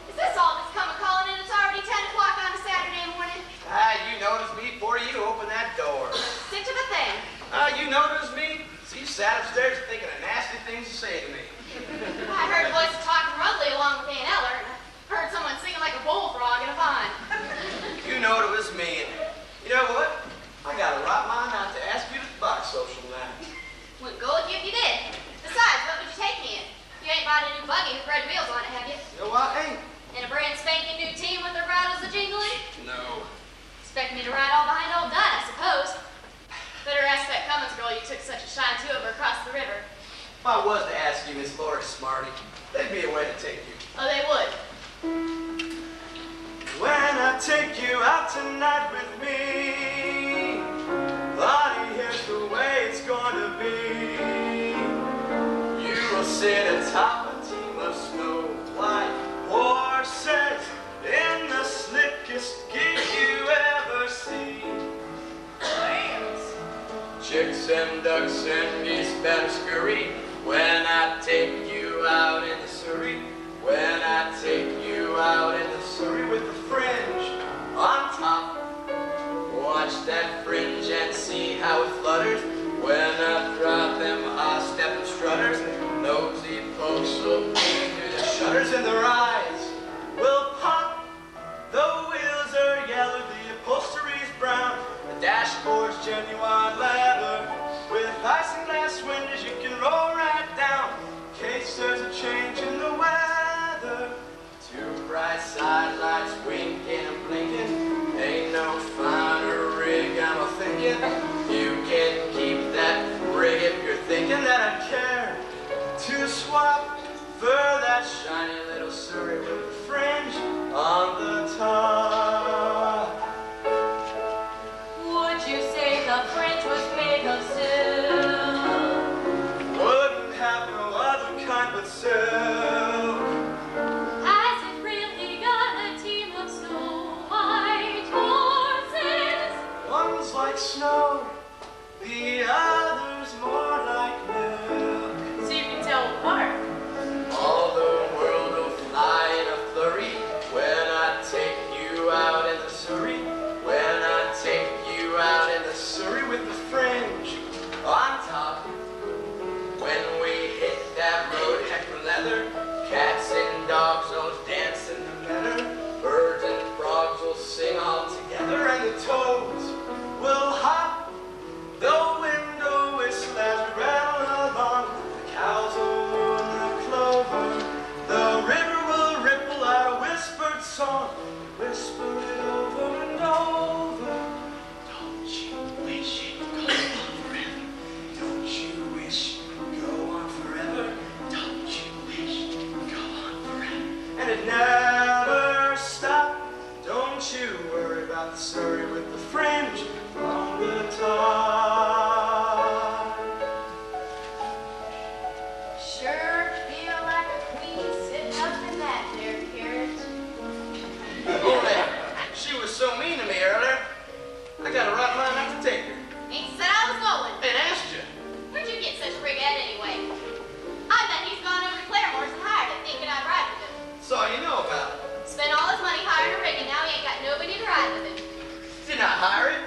Is this all this come a calling in? It's already 10 o'clock on a Saturday morning. Ah, you know it. It's If I was to ask you, Miss Laura Smarty, there'd be a way to take you. Oh, they would. When I take you out tonight with me, Bonnie, here's the way it's gonna be. You will sit atop a team of snow white horses in the slickest gig you ever see. Lambs. Chicks and ducks and geese better scurry when I take you out in the Surrey. When I take you out in the Surrey with the fringe on top. Watch that fringe and see how it flutters when I drop them high-stepping strutters. Nosy folks will peek through the shutters and their eyes will pop. The wheels are yellow, the upholstery's brown, the dashboard's genuine leather. With isinglass windows you can roll right down in case there's a change in the weather. Two bright side lights winking and blinking, ain't no finer rig I'm a-thinking. You can keep that rig if you're thinking that I'd care to swap for that shiny little Surrey with the fringe on the top. Would you say the fringe was made of silk? Wouldn't have no other kind but silk. Has it really got a team of snow white horses? One's like snow, the other's more like milk. So you can tell apart. All the world will fly in a flurry when I take you out in the Surrey. When I take you out in the Surrey with the fringe on top. When we hit that road, heck for leather, cats and dogs will dance in the meadow. Birds and frogs will sing all together, and the toads will hop. The window whistle as we rattle along. The cows will moon the clover. The river will ripple out a whispered song. Whisper it over and over. Don't you wish it could go on forever? Don't you wish it could go on forever? Don't you wish it could go on forever? And it never stopped. Don't you worry about the Surrey with the fringe on the top. Sure feel like a queen sitting up in that there carriage. Oh, man, she was so mean to me earlier. I got a right mind not to take her. Ain't said I was going. And asked you. Where'd you get such a rig at anyway? I bet he's gone over to Claremore's and hired it, thinking I'd ride with him. That's all you know about it. Spent all his money hiring a rig, and now he ain't got nobody to ride with him. Did not hire it.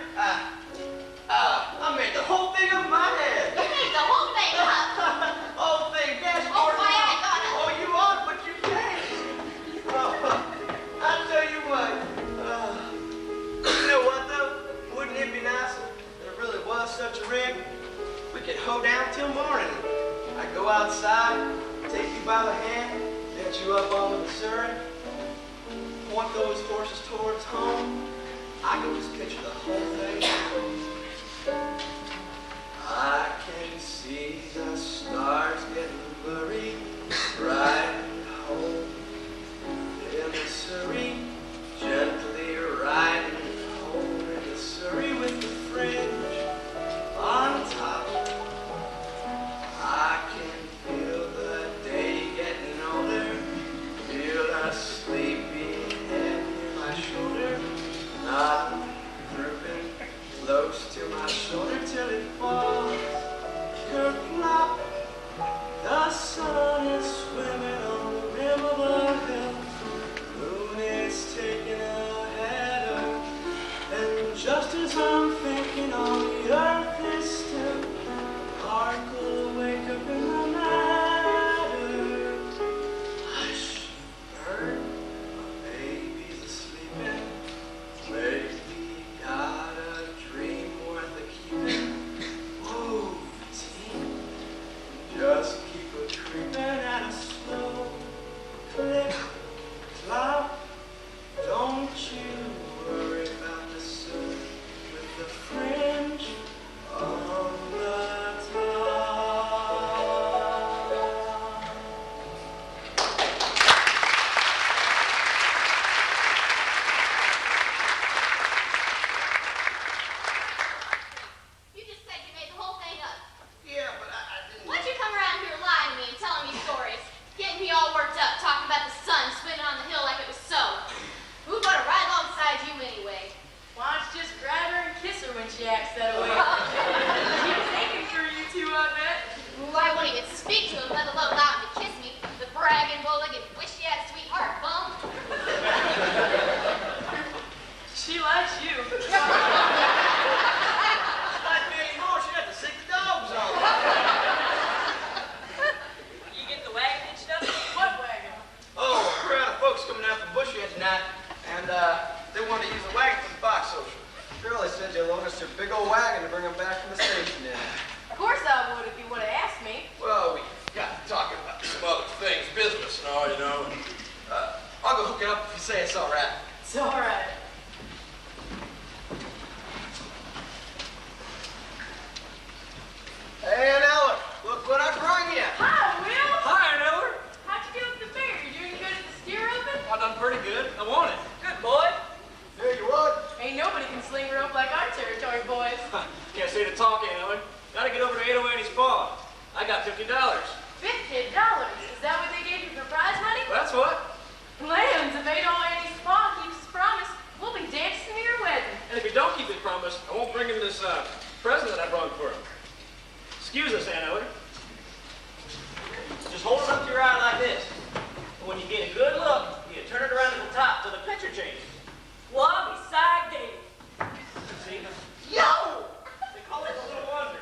I made the whole thing up in my head. You made the whole thing up. Whole thing, dashboard. Oh, why I ain't gonna. Oh, you ought, but you can't. Oh, I'll tell you what. You know what, though? Wouldn't it be nice if there really was such a rig? We could hoe down till morning. I'd go outside, take you by the hand, get you up on the Missouri, point those horses towards home. I can just picture the whole thing. I can see the stars getting blurry, riding home in the Surrey, gently riding home in the Surrey with the fringe on top. I can feel the day getting older, feel a sleepy head near my shoulder, not drooping close to my shoulder till it falls. Kerplunk. I won't even speak to him, let alone allow him to kiss me. The bragging bulligan, wish he had a sweetheart, bum. She likes you. Like me anymore, she'd have to sick the dogs on. You get the wagon hitched up? What wagon? Oh, a crowd of folks coming out from Bushy tonight, and they wanted to use the wagon for the box social. Shirley said you loaned us your big old wagon to bring them back from the station in. Of course I would if you would have asked me. Well, we got to talking about some other things, business and all, you know. And, I'll go hook it up if you say it's all right. It's all right. Hey, Nella, look what I brought you. Hi, Will. Hi, Neller. How'd you do with the bear? You doing good at the steer open? I done pretty good. I want it. Good boy. Here you would. Ain't nobody can sling rope like our territory boys. Can't say to talk, Neller. Gotta get over to 808's paw. I got $50. $50? Is that what they gave you for prize money? That's what. Lambs, if Ada Annie's pa keeps his promise, we'll be dancing to your wedding. And if you don't keep his promise, I won't bring him this present that I brought for him. Excuse us, Aunt Eller. Just hold it up to your eye like this. And when you get a good look, you turn it around to the top till the picture changes. Well, beside Dave. See? Yo! They call it the little wonder.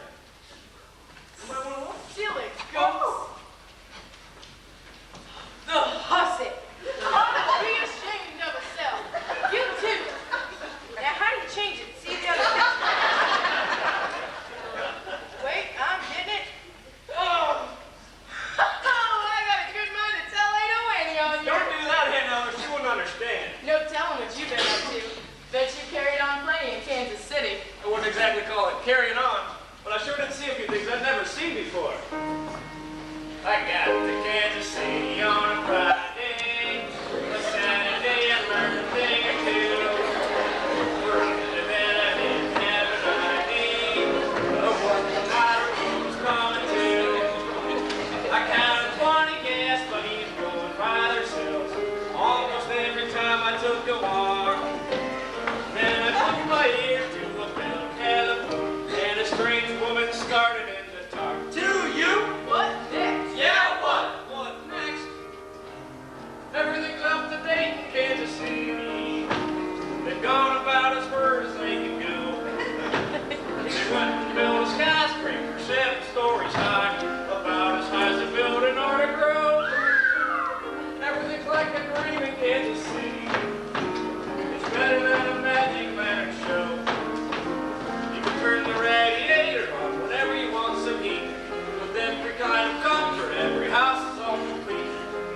Somebody want to look? Silly goose. The hussy. Ought to be ashamed of herself. You too. Now, how do you change it? See the other picture? Wait, I'm getting it. Oh. I got a good mind to tell Ada Annie on you. Don't do that, Aunt Eller. She wouldn't understand. No telling what you've been up to. Bet you carried on plenty in Kansas City. I wouldn't exactly call it carrying on, but I sure did see a few things I'd never seen before. I got to Kansas City on a Friday, a Saturday I learned a thing or two. Working that I didn't have an idea of what the modern world was coming to. I counted 20 gas buddies going by themselves almost every time I took a walk. Then I put my ear to a bell of telephone, and a strange woman started in to talk to you. What next? Yeah, what? What next? Everything's up to date in Kansas City. They've gone about as far as they can go. They went and built a skyscraper 7 stories high, about as high as a building ought to grow. Everything's like a dream in Kansas City. It's better than a magic lantern show. You can turn the radiator on whenever you want some heat. With every kind of comfort, every house is all complete.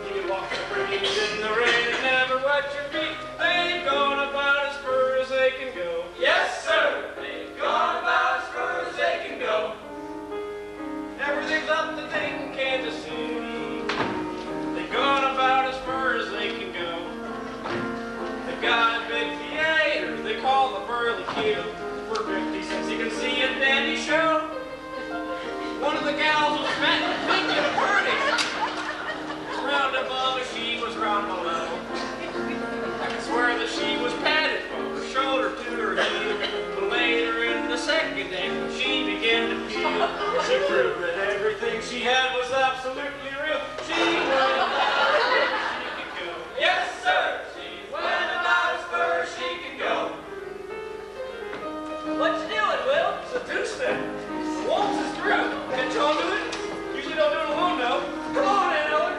You can walk the breeze in the rain and never wet your feet. They've gone about as far as they can go. Yes, sir! They've gone about as far as they can go. Everything's up to date in Kansas City. They've gone about as far as they can go. They've got a big theater they call the Burley Kill. For 50 cents you can see a dandy show. One of the gals was fat and big and pretty. Round above her, she was round below. I can swear that she was padded from her shoulder to her heel. But later in the second act, when she began to feel, she proved that everything she had was absolutely real. She went about as far as she could go. Yes, sir! She went about as far as she could go. What you doing, Will? It's a two-step. The waltz is through. Can y'all do it? Usually don't do it alone, though. Come on, Aunt Eller.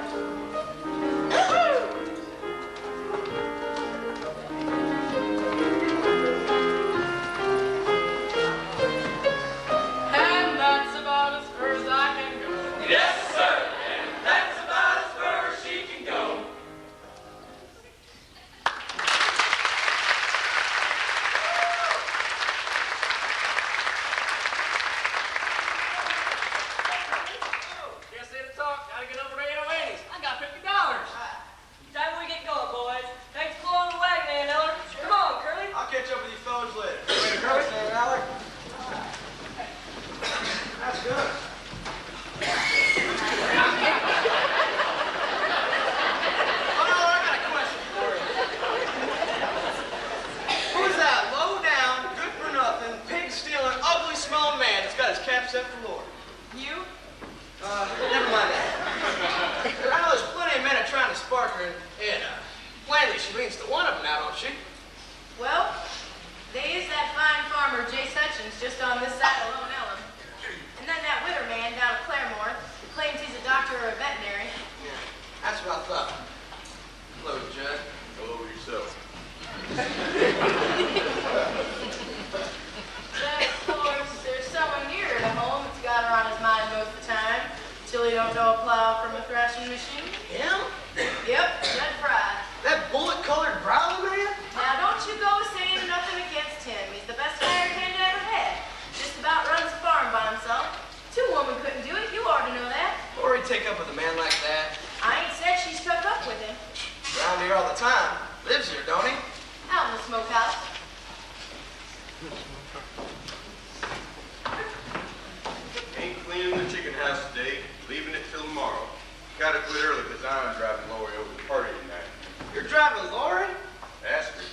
And that's about as far as I can go. Yes, sir. And that's about as far as she can go. Can't say to talk. Gotta get over to 808's. I got $50. Time we get going, boys. Thanks for blowing the wagon, Aunt Eller. Come on, Curly. I'll catch up with you fellas later. Wait, Curly, Alec. That's good. Oh, no, I got a question for you. Who's that low-down, good-for-nothing, pig-stealing, ugly-smelling man that's got his cap set for Lord? You? still you don't know a plow from a thrashing machine? Him? Yep, Judd Fry. That bullet-colored browser man? Now don't you go saying nothing against him. He's the best hired hand I ever had. Just about runs a farm by himself. Two women couldn't do it. You ought to know that. Lori take up with a man like that. I ain't said she's took up with him. Around here all the time. Lives here, don't he? Out in the smokehouse. Ain't cleaning the chicken house today, leaving it till tomorrow. Gotta quit early because I'm driving Lori over to the party tonight. You're driving Lori? Ask her.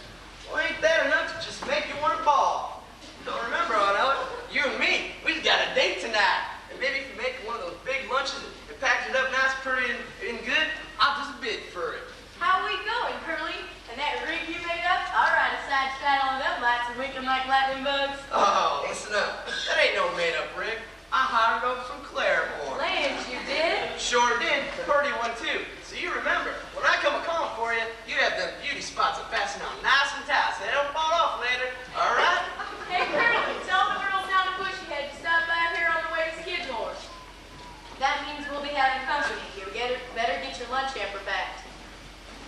Well, ain't that enough to just make you want to ball? Don't remember, I know it. You and me, we just got a date tonight. And maybe if you make one of those big lunches and package it up nice, pretty, and good, I'll just bid for it. How we going, Curly? And that rig you made up? All right, a side straddle on them lights and winking like lightning bugs. Oh, listen up. That ain't no made-up rig. I hired it over from Claremore. Lance, you did? Sure did. Purdy one, too. So you remember, when I come a-calling for you, you have them beauty spots that fasten on nice and tight so they don't fall off later. All right? Hey, Curly, tell the girls down to Bushyhead to stop by here on the way to Skidmore's. That means we'll be having company. You better get your lunch hamper packed.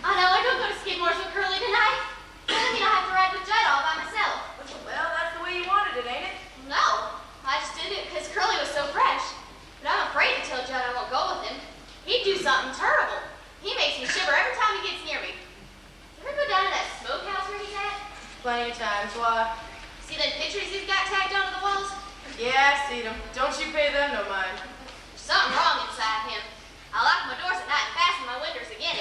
Oh no, I don't go to Skidmore's with Curly tonight. Doesn't mean I have to ride with Judd all by myself. Well, that's the way you wanted it, ain't it? No, I just did it because Curly was so fresh. But I'm afraid to tell Judd I won't go with him. He'd do something terrible. He makes me shiver every time he gets near me. You ever go down to that smokehouse where he's at? Plenty of times. Why? See them pictures he's got tagged onto the walls? Yeah, I see them. Don't you pay them no mind. There's something wrong inside him. I lock my doors at night and fasten my windows again.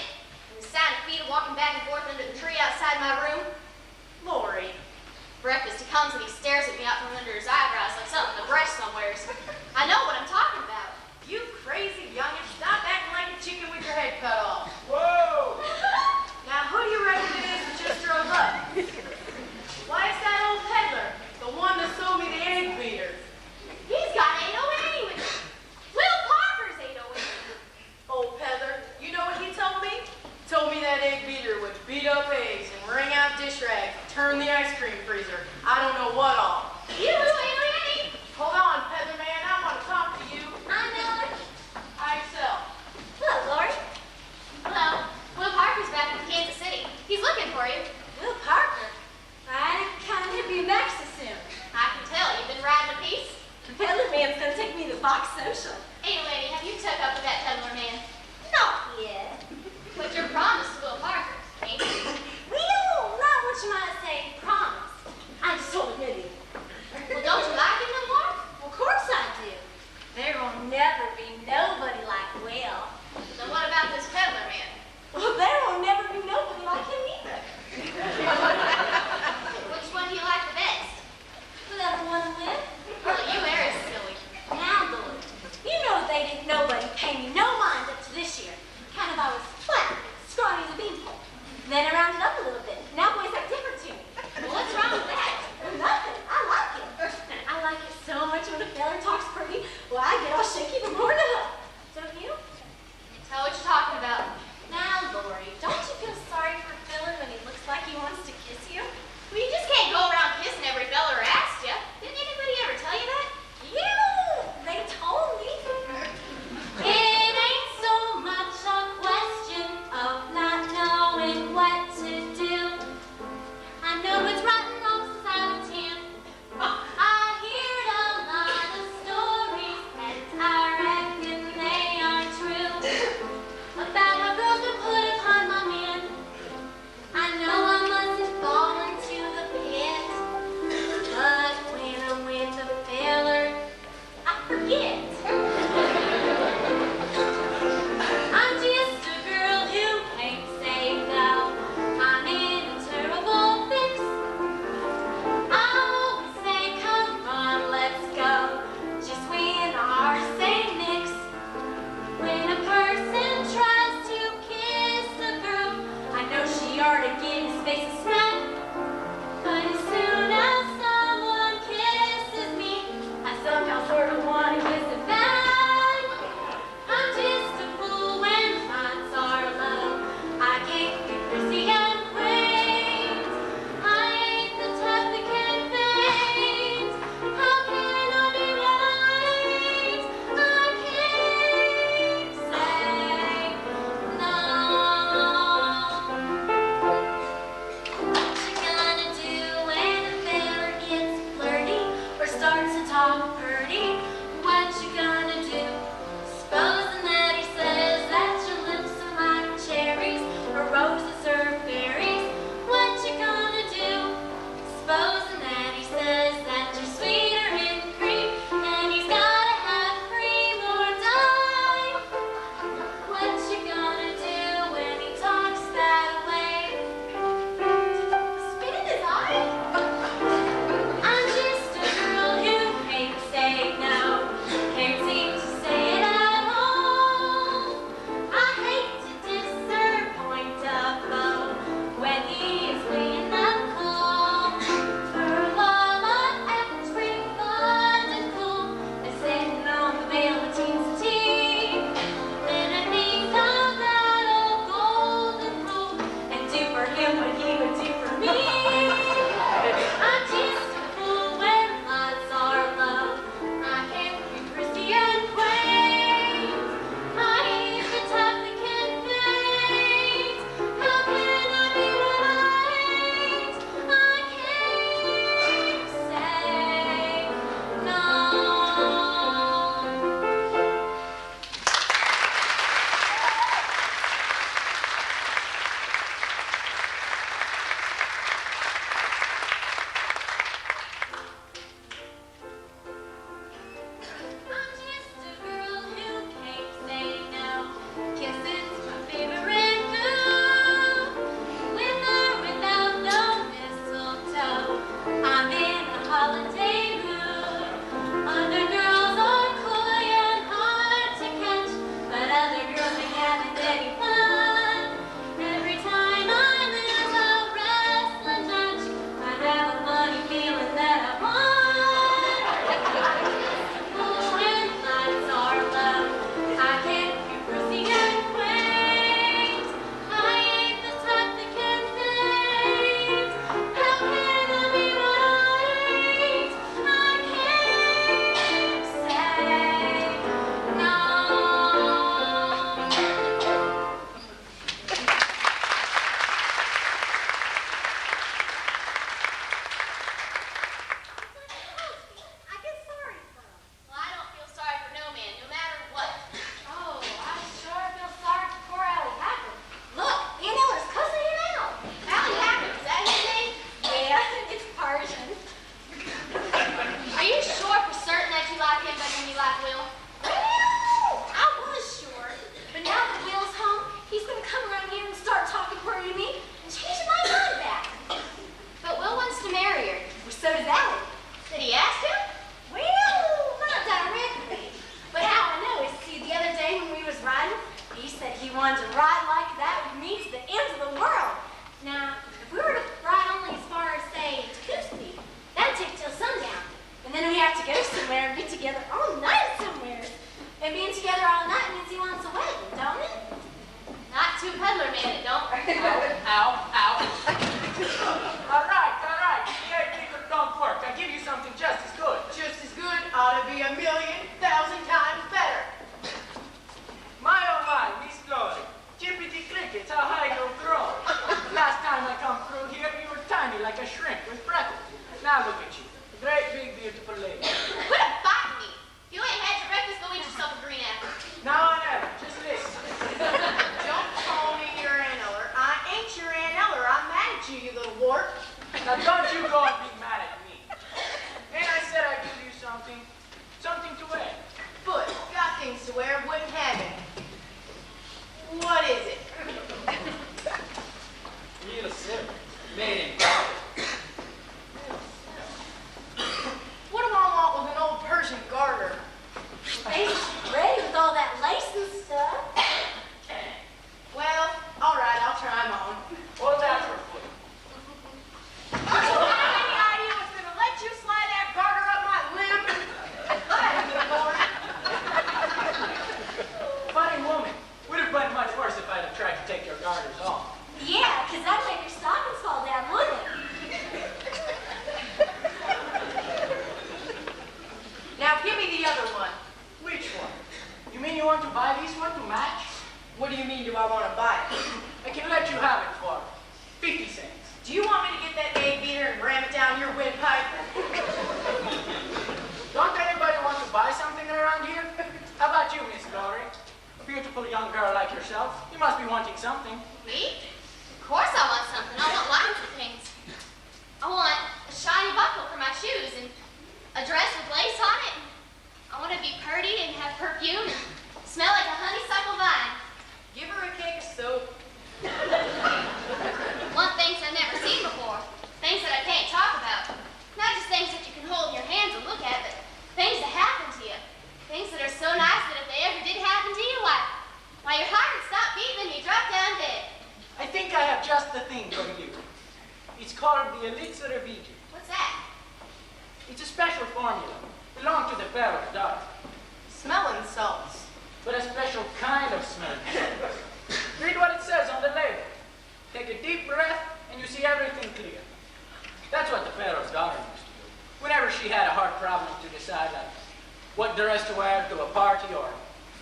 been together all night means he wants a wedding, don't it? Not too peddler man, it don't. Ow, ow. All right. Yeah, figure don't work. I'll give you something just as good. Just as good ought to be 1,000,000 times better. My oh my, Miss Glory. Jippity crickets, how high you'll throw. Last time I come through here, you were tiny like a shrimp with freckles. Now look at you. A great, big, beautiful lady. Quit biting me. If you ain't had your breakfast, go eat yourself a green apple. Now and ever, just listen. Don't call me your Aunt Eller. I ain't your Aunt Eller. I'm mad at you, you little wart. Now don't you go and be mad at me. And I said I'd give you something to wear. But got things to wear, wouldn't have it. What is it? Real silver, made in gold. What do I want with an old Persian garter? Baby's ready with all that lace and stuff. Well, all right, I'll try 'em on. Hold out your foot. You don't have any idea what's gonna let you slide that garter up my limb? Funny woman. Would have been much worse if I'd have tried to take your garters off. Yeah, because that'd make your stockings fall down, wouldn't it? Now give me the other one. Which one? You mean you want to buy this one to match? What do you mean, do I want to buy it? I can let you have it for 50 cents. Do you want me to get that hay beater and ram it down your windpipe? Don't anybody want to buy something around here? How about you, Miss Glory? A beautiful young girl like yourself. You must be wanting something. Me? Of course I want something. I want lots of things. I want a shiny buckle for my shoes and a dress with lace on it. I want to be pretty and have perfume and smell like a honeysuckle vine. Give her a cake of soap. Want things I've never seen before. Things that I can't talk about. Not just things that you can hold in your hands and look at, but things that happen to you. Things that are so nice that if they ever did happen to you, why your heart would stop beating and you drop down dead. I think I have just the thing for you. It's called the elixir of Egypt. What's that? It's a special formula. Belonged to the Pharaoh's daughter. Smelling salts. But a special kind of smell. Read what it says on the label. Take a deep breath and you see everything clear. That's what the Pharaoh's daughter used to do. Whenever she had a hard problem to decide, like what dress to wear to a party or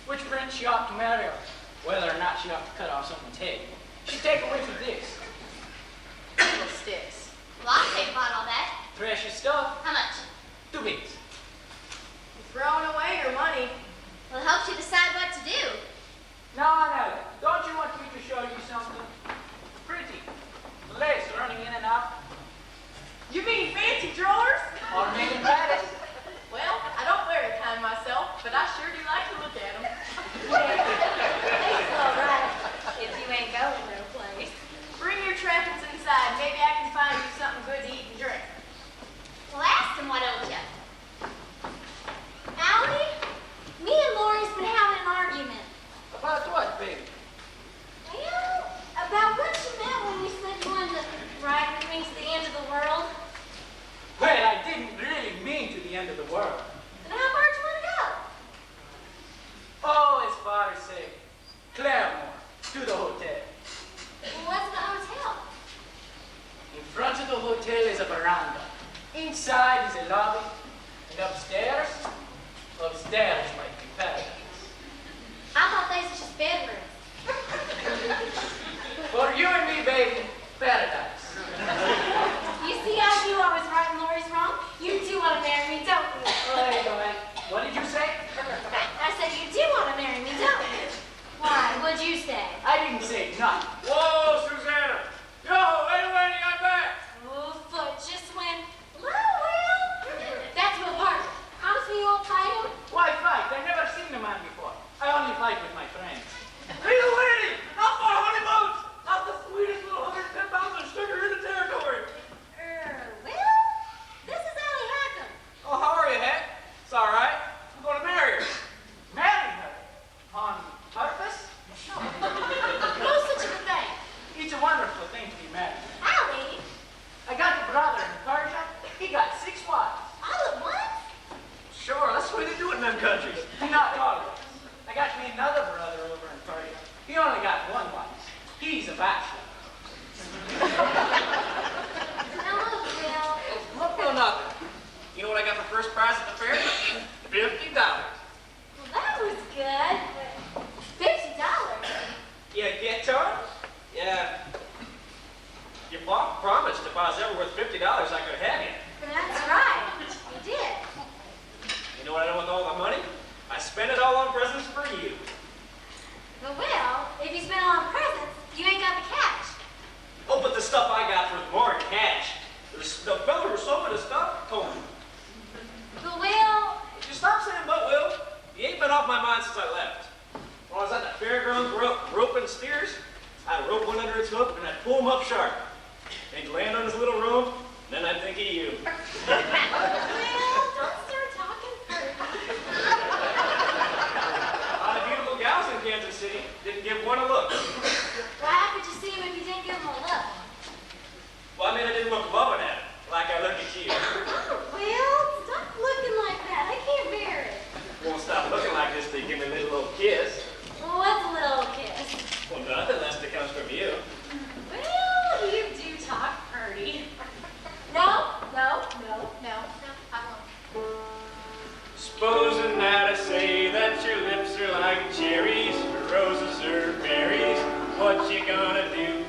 which prince she ought to marry or whether or not she ought to cut off someone's head, she'd take a whiff of this. Little sticks. Well, I'll take about all that. Precious stuff. How much? 2 bits. You're throwing away your money. Well, it helps you decide what to do. Now, Annette, don't you want me to show you something? Pretty. Lace running in and out. You mean fancy drawers? Or made in Paris. Well, I don't wear the kind myself, but I sure do like to look at them. It's all right, if you ain't going no place. Bring your trappings inside. Maybe I can find you something good to eat and drink. Well, ask him what owed you. Allie, me and Lori's been having an argument. About what, baby? Well, about what you meant when you said you wanted to ride with me to the end of the world. Well, I didn't really mean to the end of the world. Then how far do you want to go? Oh, as far as, say, Claremore, to the hotel. Well, what's the hotel? In front of the hotel is a veranda. Inside is a lobby. And upstairs might be paradise. I thought those were just bedrooms. For you and me, baby, paradise. You see how you always right and Lori's wrong? You do want to marry me, don't you? Wait, what did you say? I said you do want to marry me, don't you? Why? What'd you say? I didn't say nothing. Whoa, Susanna! Yo, wait a minute, I'm back! Oh, foot just went. Well, that's my partner. bachelor. Hello, Will. Look, no nothing. You know what I got for first prize at the fair? $50. Well, that was good, but $50? Yeah, get to it? Yeah. Your mom promised if I was ever worth $50, I could have you. That's right. You did. You know what I done with all the money? I spent it all on presents for you. But Will, if you spend it on presents, you ain't got the cash. Oh, but the stuff I got was more than cash. The fella who sold me the stuff told me. But Will, Would you stop saying but, Will? You ain't been off my mind since I left. When I was at the fairgrounds roping steers, I'd rope one under its hook and I'd pull him up sharp. He'd land on his little room, and then I'd think of you. Will, don't start talking first. A lot of beautiful gals in Kansas City didn't give one a look. Well, how could you see him if you didn't give him a look? Well, I mean, I didn't look loving at him, like I look at you. Will, stop looking like that. I can't bear it. Won't stop looking like this till you give me a little kiss. Well, what's a little kiss? Well, nothing unless it comes from you. Well, you do talk pretty. No. I won't. Supposing that I say that your lips are like cherries, roses or berries, what you gonna do?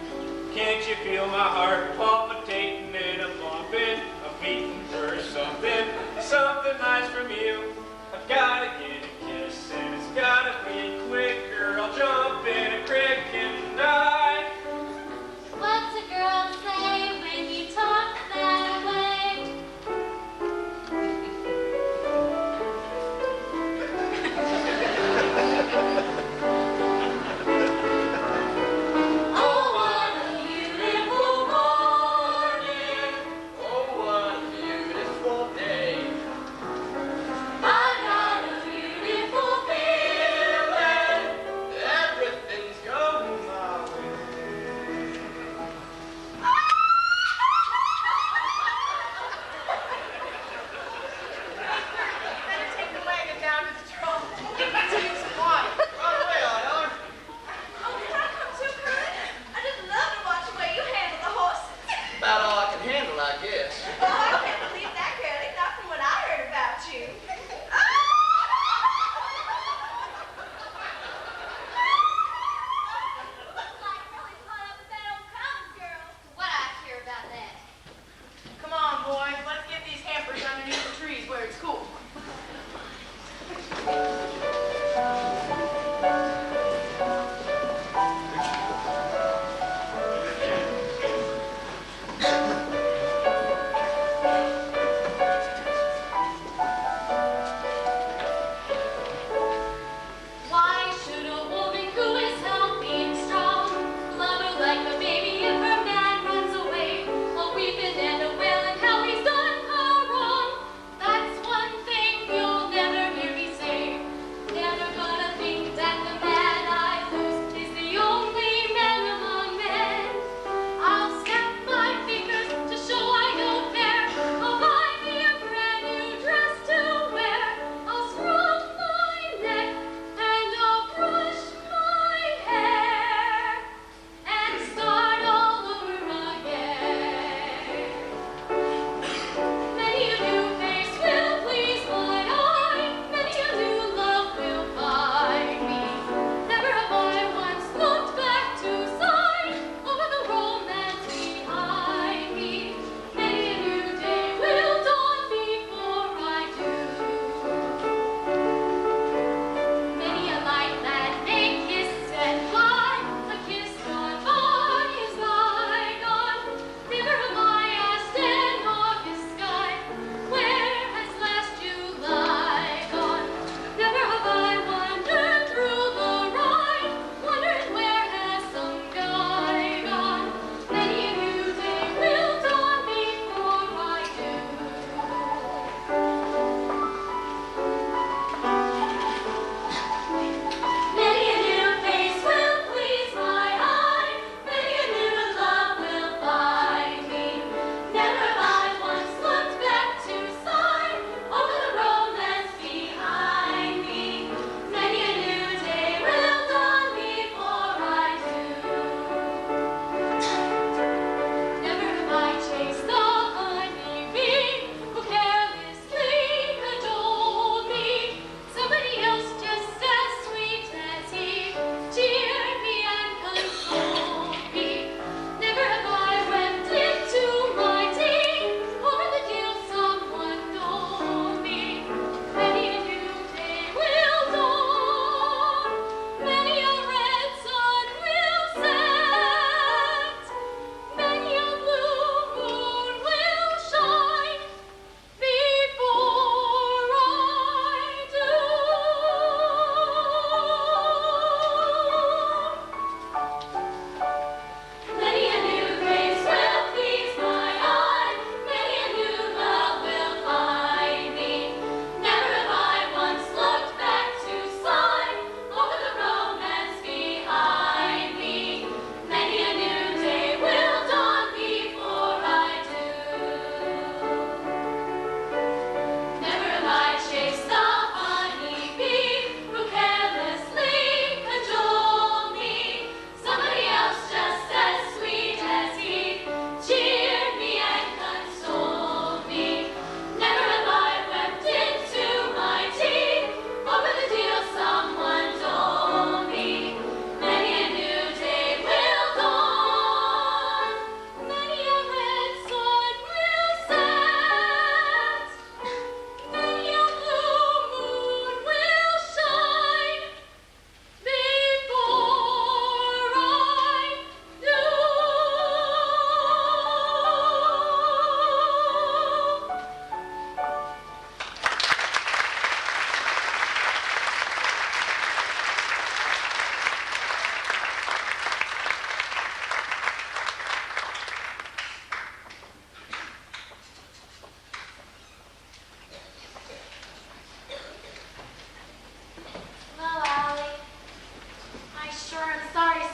Can't you feel my heart palpitating and a bumping, a beating for something, something nice from you? I've gotta get a kiss and it's gotta be quick, or I'll jump in a creek and die. What's a girl say when you talk that way? Oh, what a beautiful morning. Oh, what a beautiful day. I got a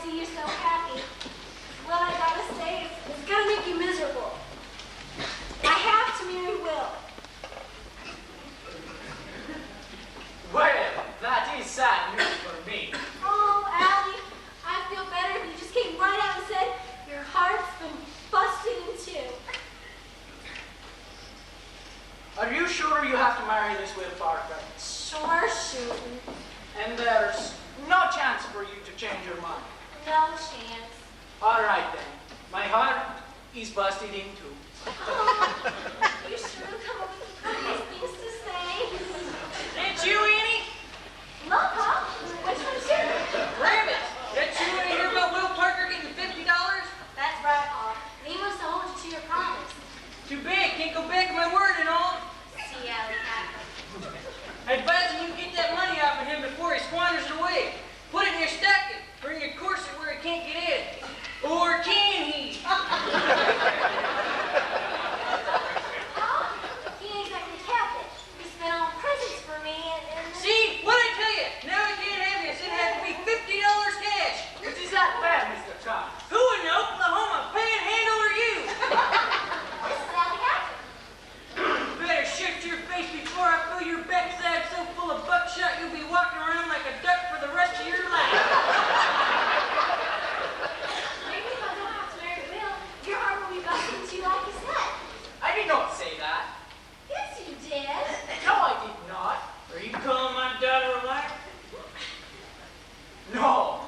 see you so happy. What I gotta say is it's gonna make you miserable. I have to marry Will. Well, that is sad news for me. Oh, Allie, I feel better if you just came right out and said your heart's been busted in two. Are you sure you have to marry this Will Parker? Sure, shooting. And there's no chance for you to change your mind? No chance. All right then. My heart is busted in two. Oh, you sure come up with the prettiest things to say. Ain't you, Annie? No, Pop. Which one's you? Rabbit! Did you want to hear about Will Parker getting $50? That's right, Pop. He must have hold you to your promise. Too bad, can't go back on my word and all. See, Allie, happen. I advise you get that money off of him before he squanders it away. Put it in your stocking, or in your corset where he can't get in. Or can he? Pop, he ain't exactly kept it. He spent all presents for me and See, what'd I tell you? Now he can't have this. It had to be $50 cash. Which is that bad, Mr. Cobb? Who in Oklahoma panhandler you? this is Allie happen. Better shut your face before I fill your backside so full of buckshot you'll be walking around like a duck for the rest of your life. Maybe if I don't have to marry Will, your heart will be busted to you like you said. I did not say that. Yes, you did. No, I did not. Are you calling my daughter a liar? No.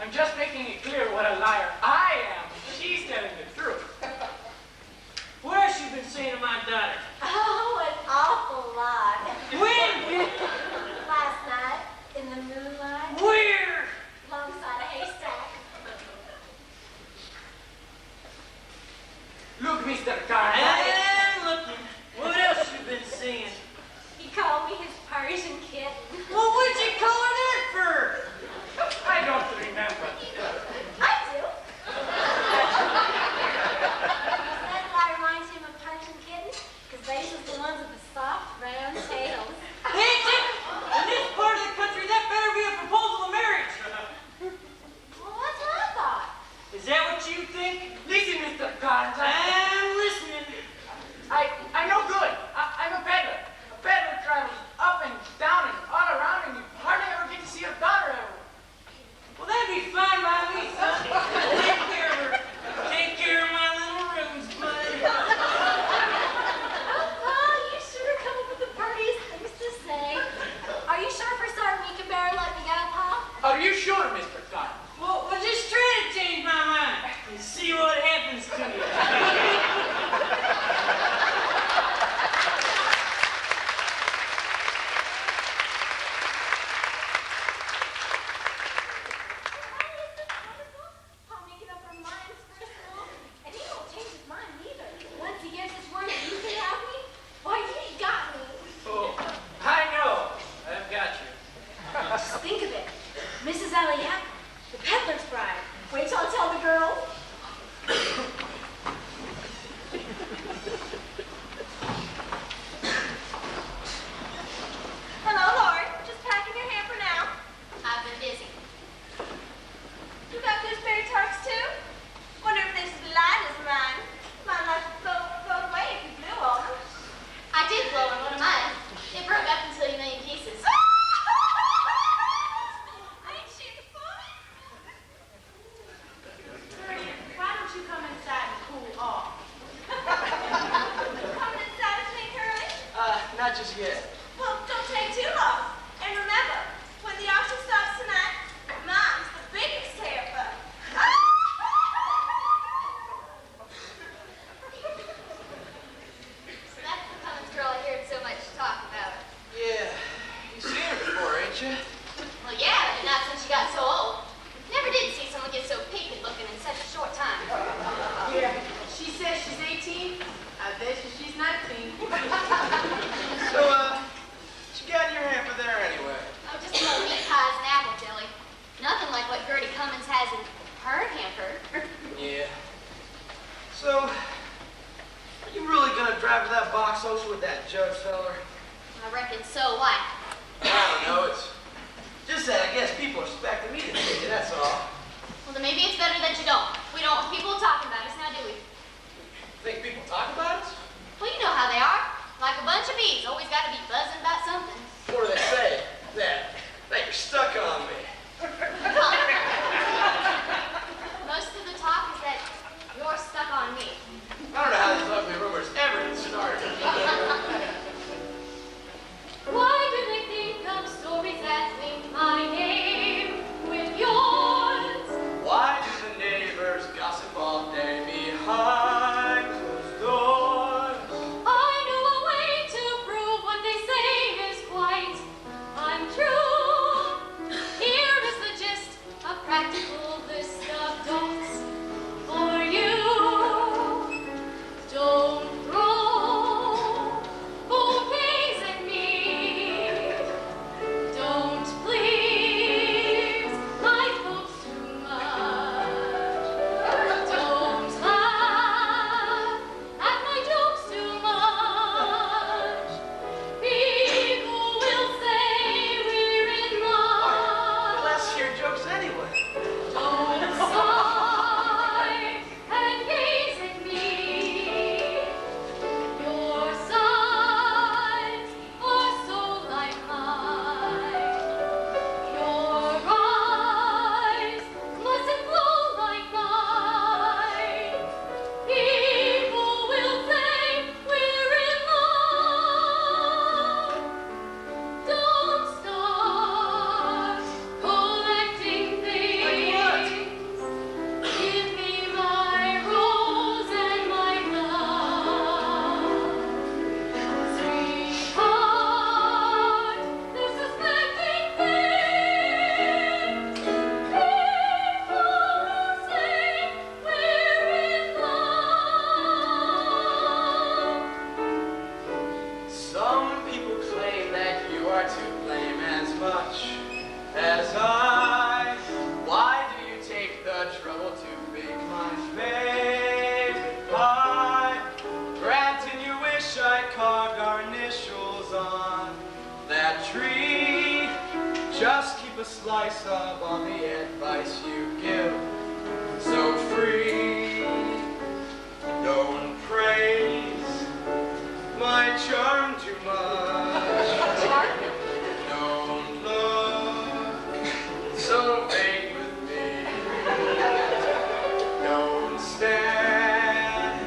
I'm just making it clear what a liar I am. She's telling the truth. What else you been saying to my daughter? Oh, an awful lot. When? Last night, in the moonlight, Where? alongside a haystack. Look, Mr. Carr. I'm looking. What else you been saying? He called me his Persian kitten. Well, what'd you call her that for? I don't remember. I do. Said I reminds him of Persian kittens, because they was the ones with the soft, round tails. That's it! In this part of the country, that better be a proposal of marriage. Well, that's what I thought. Is that what you think? Listen, Mr. Carnes. I'm listening. I'm no good. I'm a peddler. A peddler travels up and down and all around, and you hardly ever get to see a daughter ever. Well, that'd be fine by me, son. Take care of her. Take care of my little rosebud. Oh, Paul, you sure come up with the prettiest things to say. Are you sure for certain you can bear let me go, Paul? Are you sure, Mr. Carnes? Well, just try to change my mind and see what happens to you. Paul making up our minds first of all, and he won't change his mind either. Once he gives his word that you can have me, why, he got me. Oh, I know. I've got you. Just think of it. Mrs. Alliette, the peddler's bride. Wait till I tell the girls. Hello, Lori. Just packing your hamper now. I've been busy. You got gooseberry tarts too? Wonder if this is as light as mine. Mine might float away if you blew on them. I did blow on one of mine. It broke up into a million pieces. Ain't she the fun? Why don't you come inside and cool off? Coming inside with me, Curly? Not just yet. Well, don't take too long. And remember, when the auction starts tonight, mine's the biggest heifer. So that's the Cummins girl I heard so much talk about. Yeah, you've seen her before, ain't you? Well, yeah, but not since she got so old. Never did see someone get so peaked looking in such a short time. Yeah, she says she's 18. I bet you she's 19. So, what you got in your hamper there anyway? Oh, just some old meat pies and apple jelly. Nothing like what Gertie Cummins has in her hamper. Yeah. So, are you really gonna drive to that box house with that judge feller? I reckon so. Why? I don't know, it's just that I guess people expected me to take it, that's all. Well, anyway? Don't sigh and gaze at me. Your sighs are so like mine. Your eyes mustn't flow like mine. People will say we're in love. Don't start collecting things. Give me my rose and my love. Sweetheart, they're suspecting things. People will say we're in love. Some people claim that you are to blame as much as I. Why do you take the trouble to bake my favorite pie? Granting you wish I carved our initials on that tree. Just keep a slice of all the advice you give so free. Don't praise my charm too much. Don't look so vague with me. Don't stand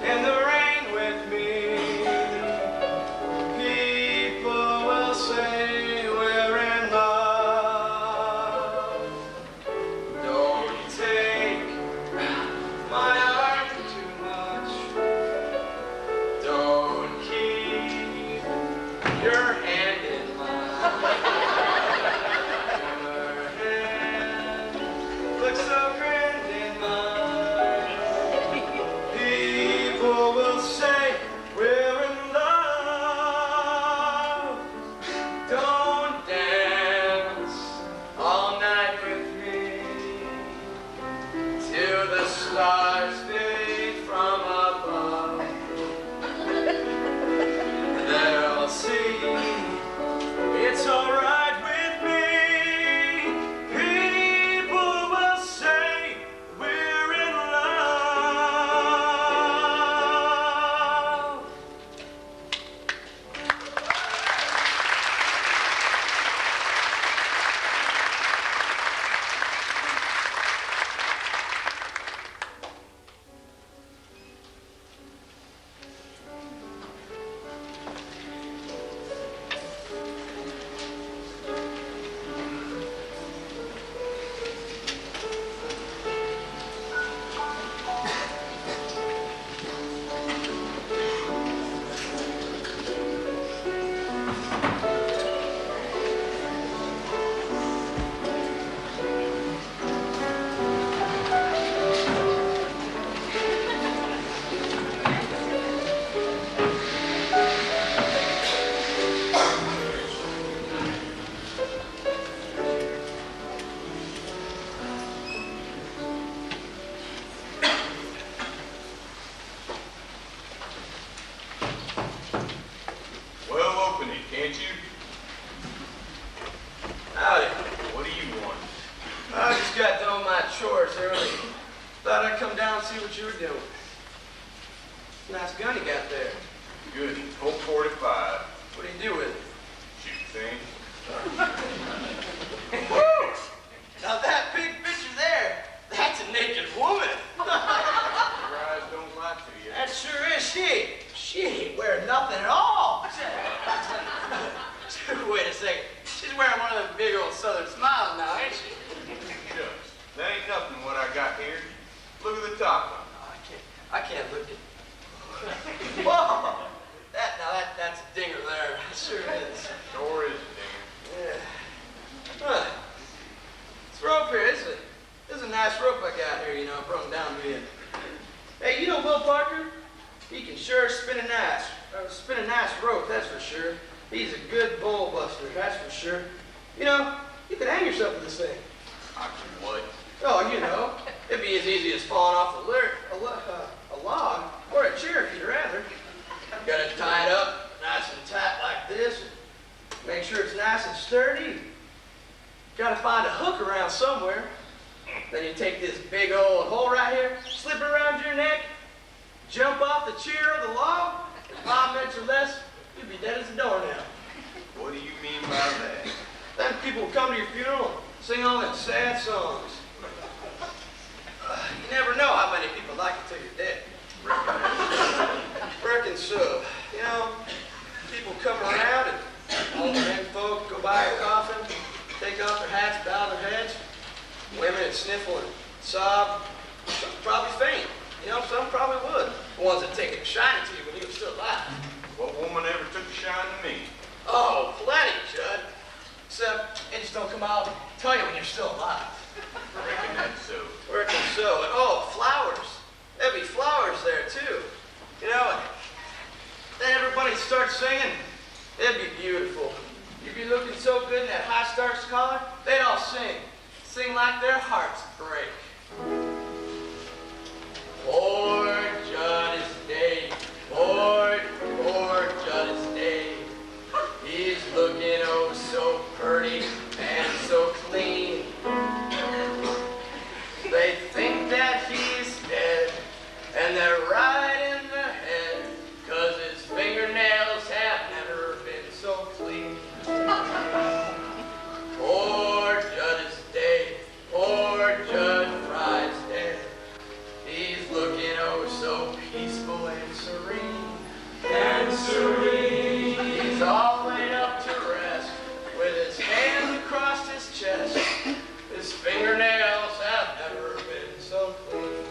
in the rain with me. People will say we're in love. Don't take my arm too much. Don't keep your hand in mine. Your hand looks so grand in mine. People will say we're in love. Don't dance all night with me till the stars fade from above. They'll see it's all right with me. People will say we're in love. Well, open it, can't you? Howdy. What do you want? I just got done with my chores early. Thought I'd come down and see what you were doing. Nice gun you got there. Good. Colt 45. What do you do with it? Shoot things. Woo! Now that big picture there, that's a naked woman. Your eyes don't lie to you. That sure is she. She ain't wearing nothing at all. Wait a second. She's wearing one of them big old southern smiles now, ain't she? Shucks. That ain't nothing what I got here. Look at the top one. I can't look at. Whoa! That's a dinger there. It sure is. Sure is, Dinger. Yeah. Huh. This rope here, this is a nice rope I got here, you know, brung down to you. Hey, you know Will Parker? He can sure spin a nice rope, that's for sure. He's a good bull buster, that's for sure. You know, you could hang yourself with this thing. I can what? Oh, you know, it'd be as easy as falling off a log or a chair if you'd rather. Got it tied up nice and tight like this. Make sure it's nice and sturdy. Gotta find a hook around somewhere. Then you take this big old hole right here, slip it around your neck, jump off the chair of the log, 5 minutes or less, you'll be dead as a doornail. What do you mean by that? Then people will come to your funeral and sing all them sad songs. You never know how many people like you till you're dead. Reckon so. You know, people come around and old men folk go by your coffin, take off their hats, bow their heads. Women would sniffle and sob. Some probably faint. You know, some probably would. The ones that take a shine to you when you were still alive. What woman ever took a shine to me? Oh, plenty, Judd. Except it just don't come out and tell you when you're still alive. Reckon that's so. Reckon so. And oh, flowers. There'd be flowers there too. You know, and then everybody starts singing. It'd be beautiful. You'd be looking so good in that high starched collar, they'd all sing. Sing like their hearts break. Poor Judd is dead. Poor Judd is dead. He's looking oh so pretty and so clean. They think that he's dead, and they're right in the head, 'cause his fingernails have never been so clean. Poor Judd is dead. Poor Judd Fry's dead. He's looking oh so peaceful and serene. And serene. He's all laid up to rest, with his hands across his chest. His fingernails have never been so clean.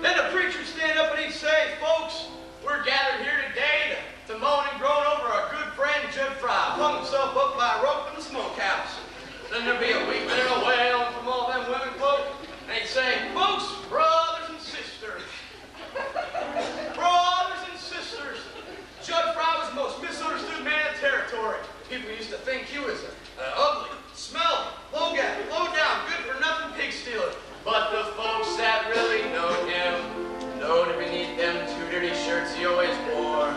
Then the preacher would stand up and he'd say, folks, we're gathered here today to moan and groan over our good friend Judd Fry, who hung himself up by a rope in the smokehouse. Then there'd be a weeping and a wailing from all them women folk, and they'd say, folks, brothers and sisters, Judd Fry was the most misunderstood man in the territory. People used to think he was an ugly, smelly, low down, good-for-nothing pig stealer. But the folks that really know him know that beneath them 2 dirty shirts he always wore,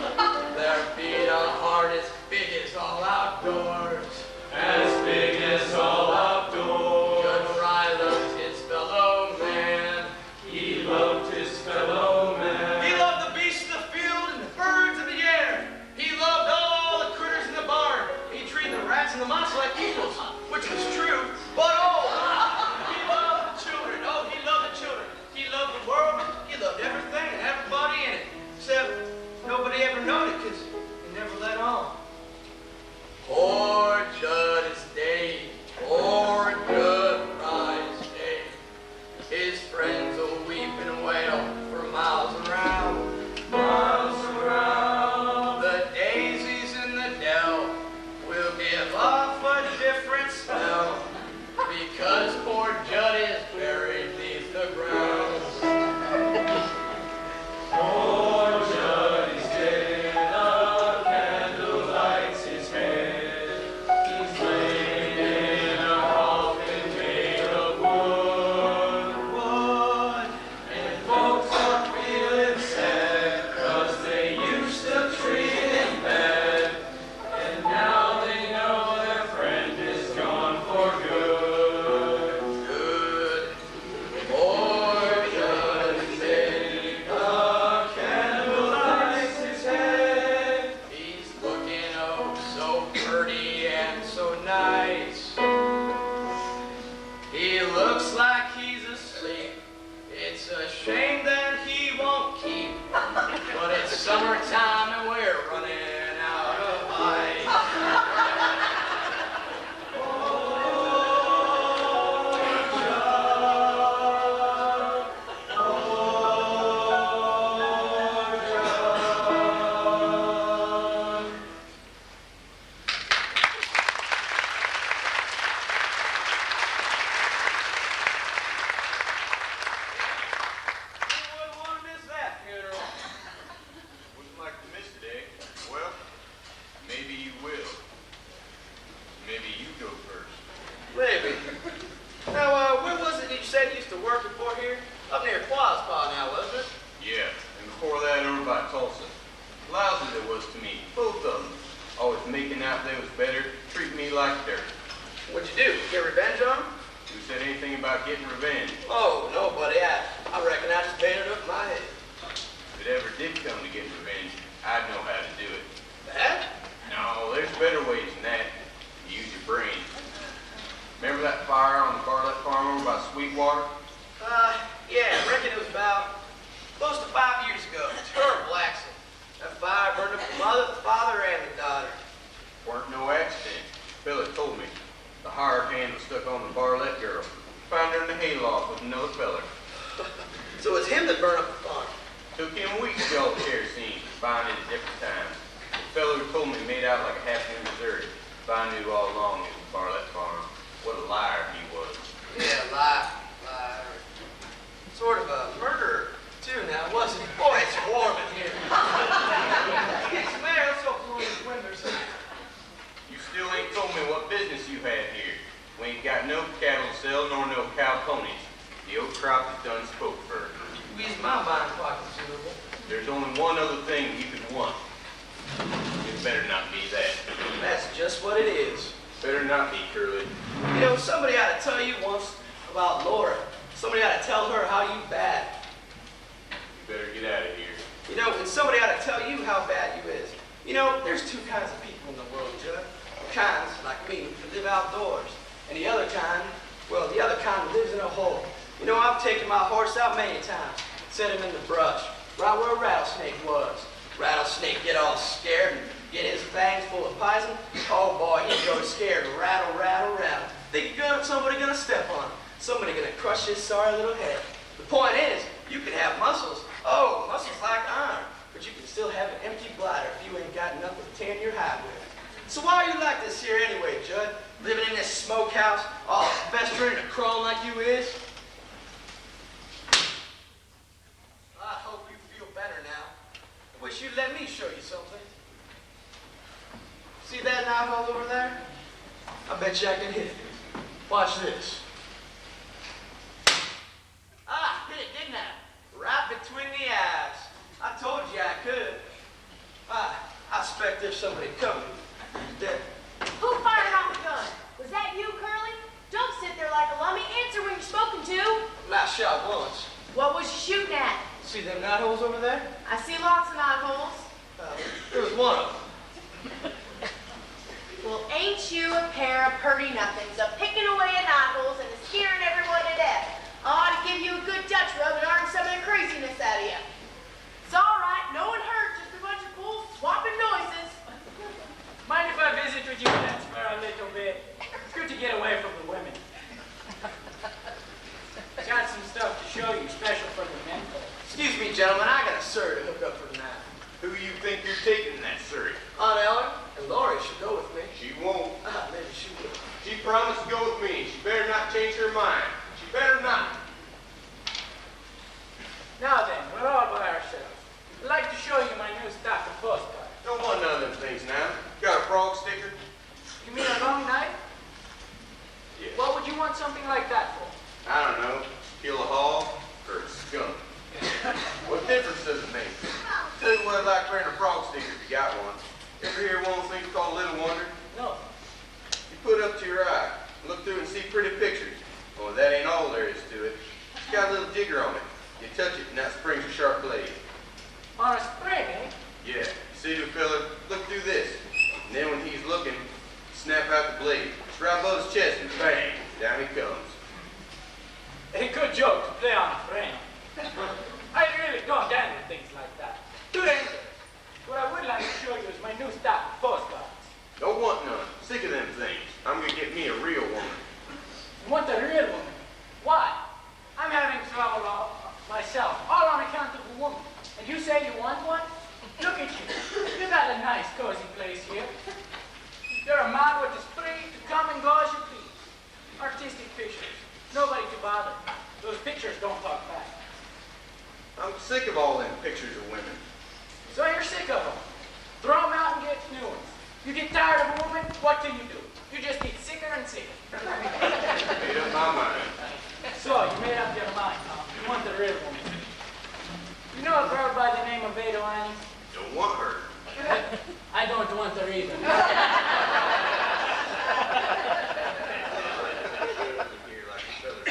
their feet are hard as big as all outdoors. As big as all outdoors. Judd Fry loved his fellow man. He loved his fellow man. He loved the beasts of the field and the birds of the air. He loved all the critters in the barn. He treated the rats and the mice like equals, which was true. But oh, he loved the children. Oh, he loved the children. He loved the world. He loved everything and everybody in it. Except nobody ever knowed it because he never let on. Poor Judd is dead. Poor Judd Fry's dead. His friends will weep and wail for miles around. Miles around. The daisies in the dell will give off a different smell, because poor Judd is buried beneath the ground. Poor Judd is dead. A candle lights his head. He's laid in a coffin made of wood. And folks are feeling sad, 'cause they used to treat him bad. And now they know their friend is gone for good. Good. Poor Judd is dead. A candle lights his head. He's looking oh so pretty and so nice. He looks like he's asleep. It's a shame that he won't keep. But it's summertime and we're running out of ice. Who wouldn't want to miss that funeral? Wouldn't like to miss it, eh? Well, anything about getting revenge? Oh, no, buddy. I reckon I just made it up in my head. If it ever did come to getting revenge, I'd know how to do it. That? No, there's better ways than that. Use your brain. Remember that fire on the Bartlett farm over by Sweetwater? Yeah, I reckon it was about close to 5 years ago. Terrible accident. That fire burned up the mother, the father, and the daughter. Weren't no accident. Philip told me. The hired hand was stuck on the Bartlett girl. Found her in the hayloft with another feller. So it's him that burned up the farm. Took him weeks to get all the kerosene, find it at different times. The fellow who told me made out like a half-new Missouri. But I knew all along it was the Bartlett farm. What a liar he was. Yeah, liar. Sort of a murderer, too, now, wasn't he? Boy, it's warm in here. Get some air. Let's open one of these windows. You still ain't told me what business you had here. We ain't got no cattle to sell nor no cow ponies. The oat crop is done spoke for. Squeeze my mind quite considerable. There's only one other thing you could want. It better not be that. That's just what it is. Better not be, Curly. You know, somebody ought to tell you once about Laura. Somebody ought to tell her how you bad. You better get out of here. You know, and somebody ought to tell you how bad you is. You know, there's two kinds of people in the world, Judd. The kinds, like me, that live outdoors. And the other kind, well, the other kind lives in a hole. You know, I've taken my horse out many times, set him in the brush, right where a rattlesnake was. Rattlesnake get all scared and get his fangs full of poison. Oh boy, he'd go scared, rattle, rattle, rattle. Think somebody gonna step on him. Somebody gonna crush his sorry little head. The point is, you can have muscles. Oh, muscles like iron. But you can still have an empty bladder if you ain't got nothing to tan your hide with. So why are you like this here anyway, Judd? Living in this smokehouse, all festering and crawling like you is? I hope you feel better now. I wish you'd let me show you something. See that knife all over there? I bet you I can hit it. Watch this. Hit it, didn't I? Right between the eyes. I told you I could. I expect there's somebody coming. That Who fired off the gun? Was that you, Curly? Don't sit there like a lummy. Answer when you're spoken to. I shot once. What was you shooting at? See them knot holes over there? I see lots of knot holes. There was one of them. Well, ain't you a pair of purty nothings, a picking away at knot holes and a scaring everyone to death? I ought to give you a good Dutch rub and iron some of the craziness out of you. It's all right, no one hurt, just a bunch of fools swapping noises. Mind if I visit with you friends for a little bit? It's good to get away from the women. Got some stuff to show you, special for the men folks. Excuse me, gentlemen, I got a Surrey to hook up for tonight. Who you think you're taking in that Surrey? Aunt Ellen and Laurie should go with me. She won't. Maybe she will. She promised to go with me. She better not change her mind. She better not. Now then, we're all by ourselves. I'd like to show you my new stock of postcards. Don't want none of them things now. Got a frog sticker? You mean a long knife? Yeah. What would you want something like that for? I don't know. Kill a hog or a skunk. What difference does it make? Tell you what I'd like wearing a frog sticker if you got one. Ever hear one of those things called Little Wonder? No. You put it up to your eye, look through it and see pretty pictures. Well, that ain't all there is to it. It's got a little jigger on it. You touch it and that springs a sharp blade. On a spring, eh? Yeah, you see the fella, look through this. And then when he's looking, snap out the blade. It's right above his chest and bang, down he comes. A good joke to play on a friend. I really don't handle things like that. Too dangerous. What I would like to show you is my new stock of postcards. Don't want none. Sick of them things. I'm gonna get me a real woman. You want a real woman? Why? I'm having trouble myself, all on account of a woman. And you say you want one? Look at you. You got a nice, cozy place here. You're a man with a spree to come and go as you please. Artistic pictures. Nobody to bother. Those pictures don't talk back. I'm sick of all them pictures of women. So you're sick of them. Throw them out and get new ones. You get tired of a woman, what do? You just get sicker and sicker. Made up my mind. So, you made up your mind, huh? You want the real woman. You know a girl by the name of Ada Wine? Don't want her. I don't want her either. Here like a feather.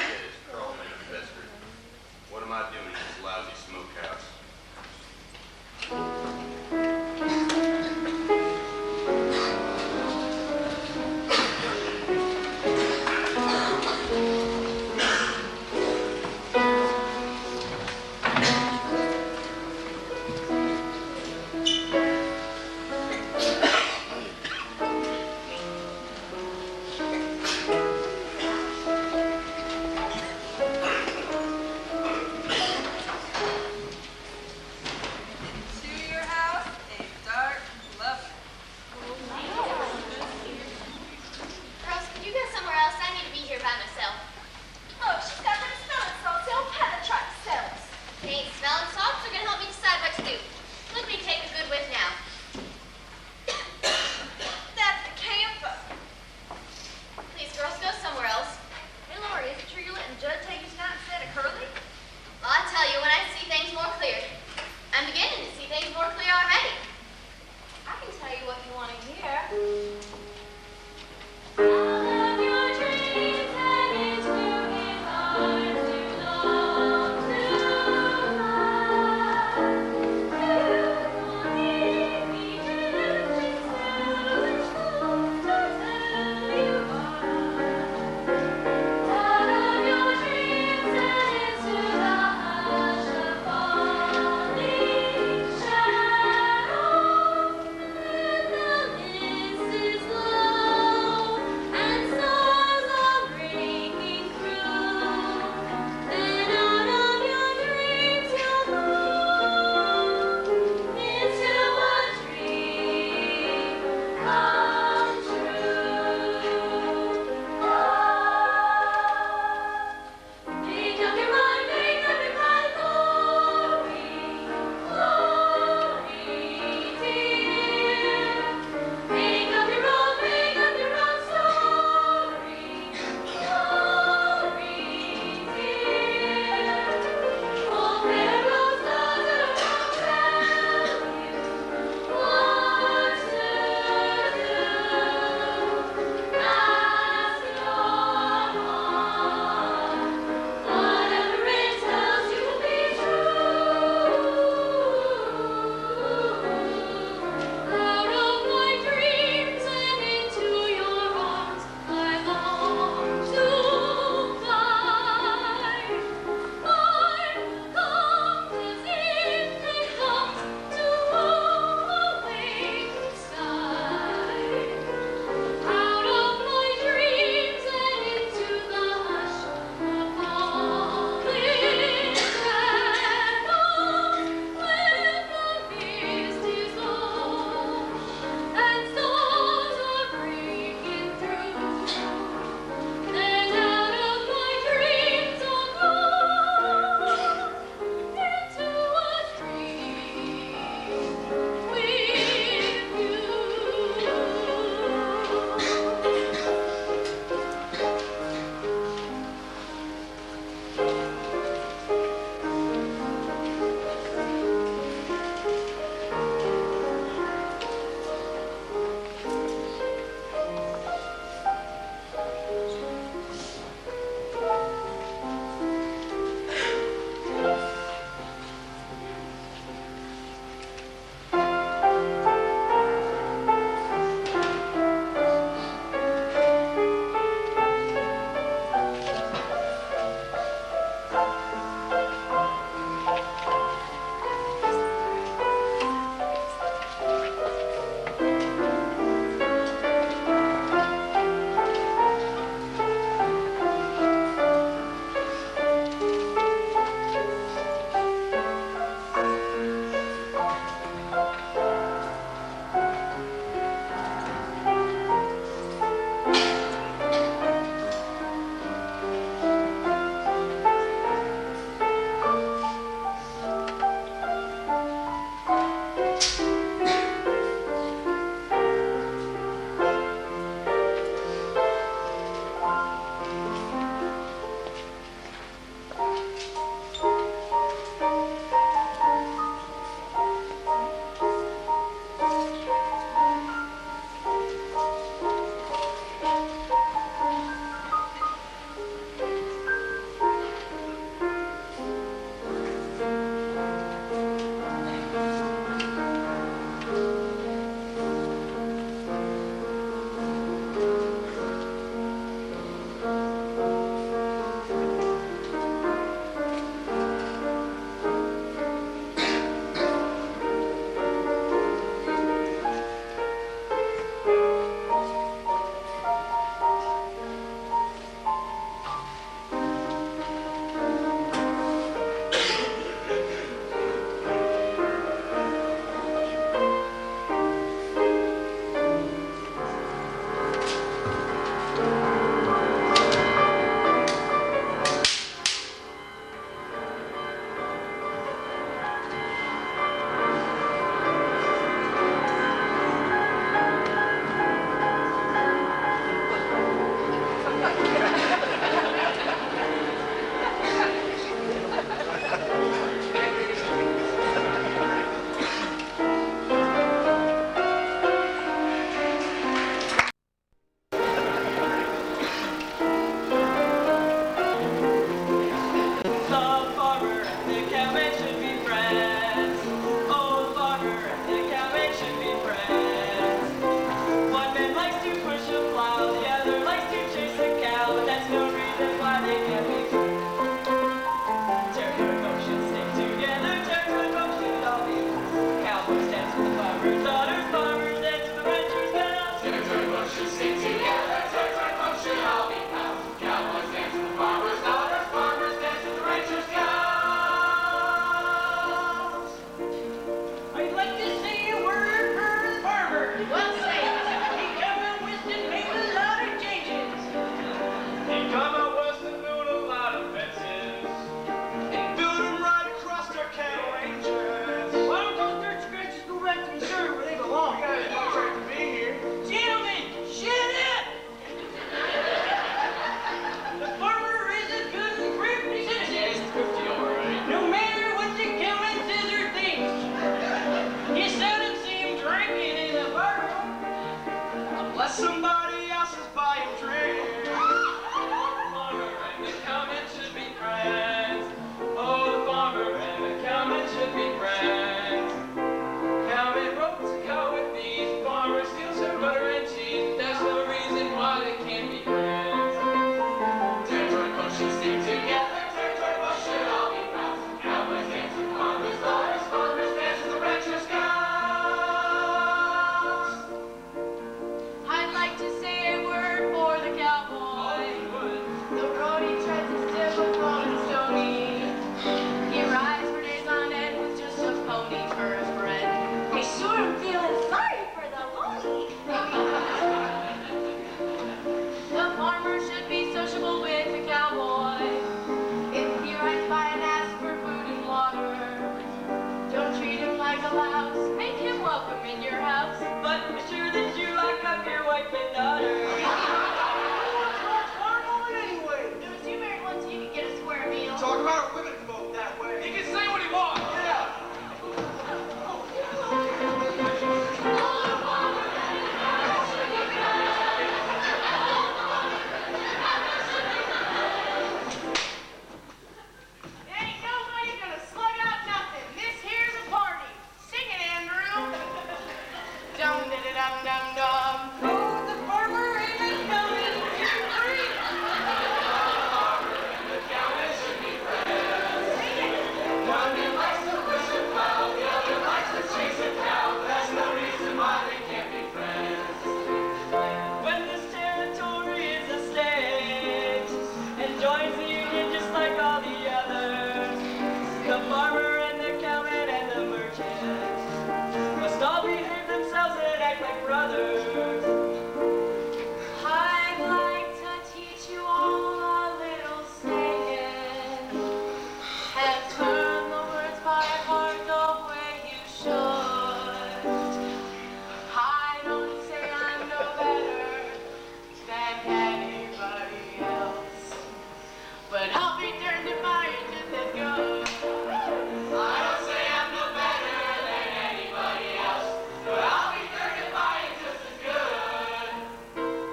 I'll be turned to fire just as good. I don't say I'm no better than anybody else, but I'll be 35 just as good.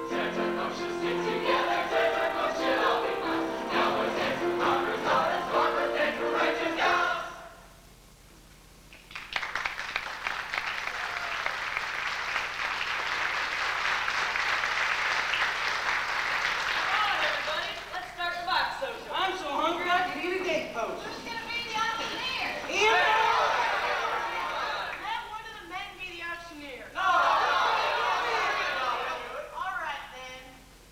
Tenterhooks should stick together, tenterhooks should all be fine. Cowboys and some rockers, daughters, farmers, and courageous gals. Come on, everybody. Let's start the box social. I'm so hungry I could eat a gate post. Who's gonna be the auctioneer? Let one of the men be the auctioneer. All right, then.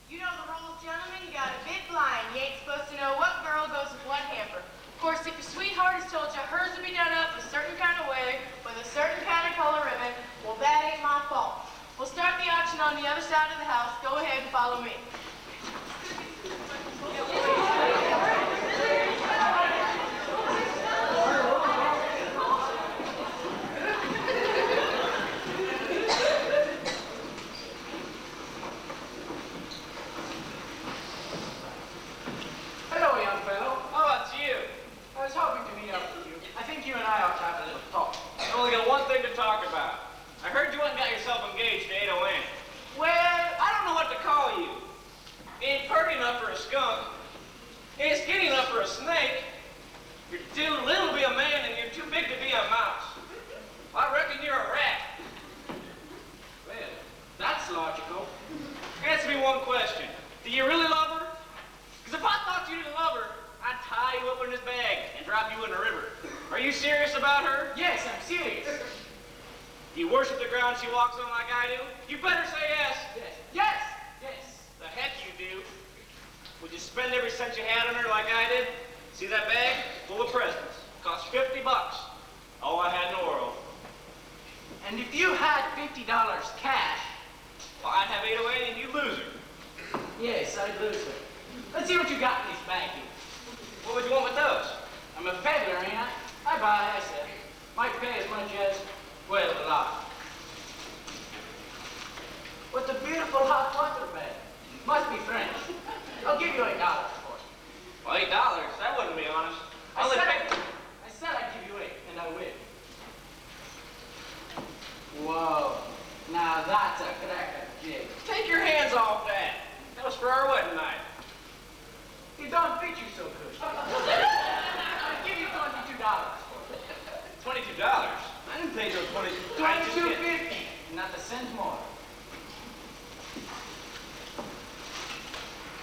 You know the rules, gentlemen. You got a bid blind. You ain't supposed to know what girl goes with what hamper. Of course, if your sweetheart has told you hers will be done up a certain kind of way with a certain kind of color ribbon, well, that ain't my fault. We'll start the auction on the other side of the house. Go ahead and follow me. Hello, young fellow. Oh, it's you. I was hoping to meet up with you. I think you and I ought to have a little talk. I only got one thing to talk about. I heard you went and got yourself engaged to Ada Wynn. Well, I don't know what to call you. You ain't purty enough for a skunk. You ain't skinny enough for a snake. You're too little to be a man and you're too big to be a mouse. I reckon you're a rat. Well, that's logical. Answer me one question. Do you really love her? Because if I thought you didn't love her, I'd tie you up in this bag and drop you in the river. Are you serious about her? Yes, I'm serious. Do you worship the ground she walks on like I do? You better say yes. Yes. Yes. Yes. The heck you do. Would you spend every cent you had on her like I did? See that bag? Full of presents. Cost $50. All I had in the world. And if you had $50 cash, Well, I'd have 808 and you lose her. yes, I'd lose it. Let's see what you got in this bag here. What would you want with those? I'm a peddler, ain't I? I buy, I sell. Might pay as much as, well, a lot. What's a beautiful hot water bag? Must be French. I'll give you $8 for it. Well, $8? That wouldn't be honest. I Only said pay- I'd give you 8, and I will. Whoa, now that's a cracker jig. Take your hands off that. That was for our wedding night. It don't fit you so good. I'll give you $22 for it. $22? I didn't pay no 22. I just get- $22.50, not a cent more.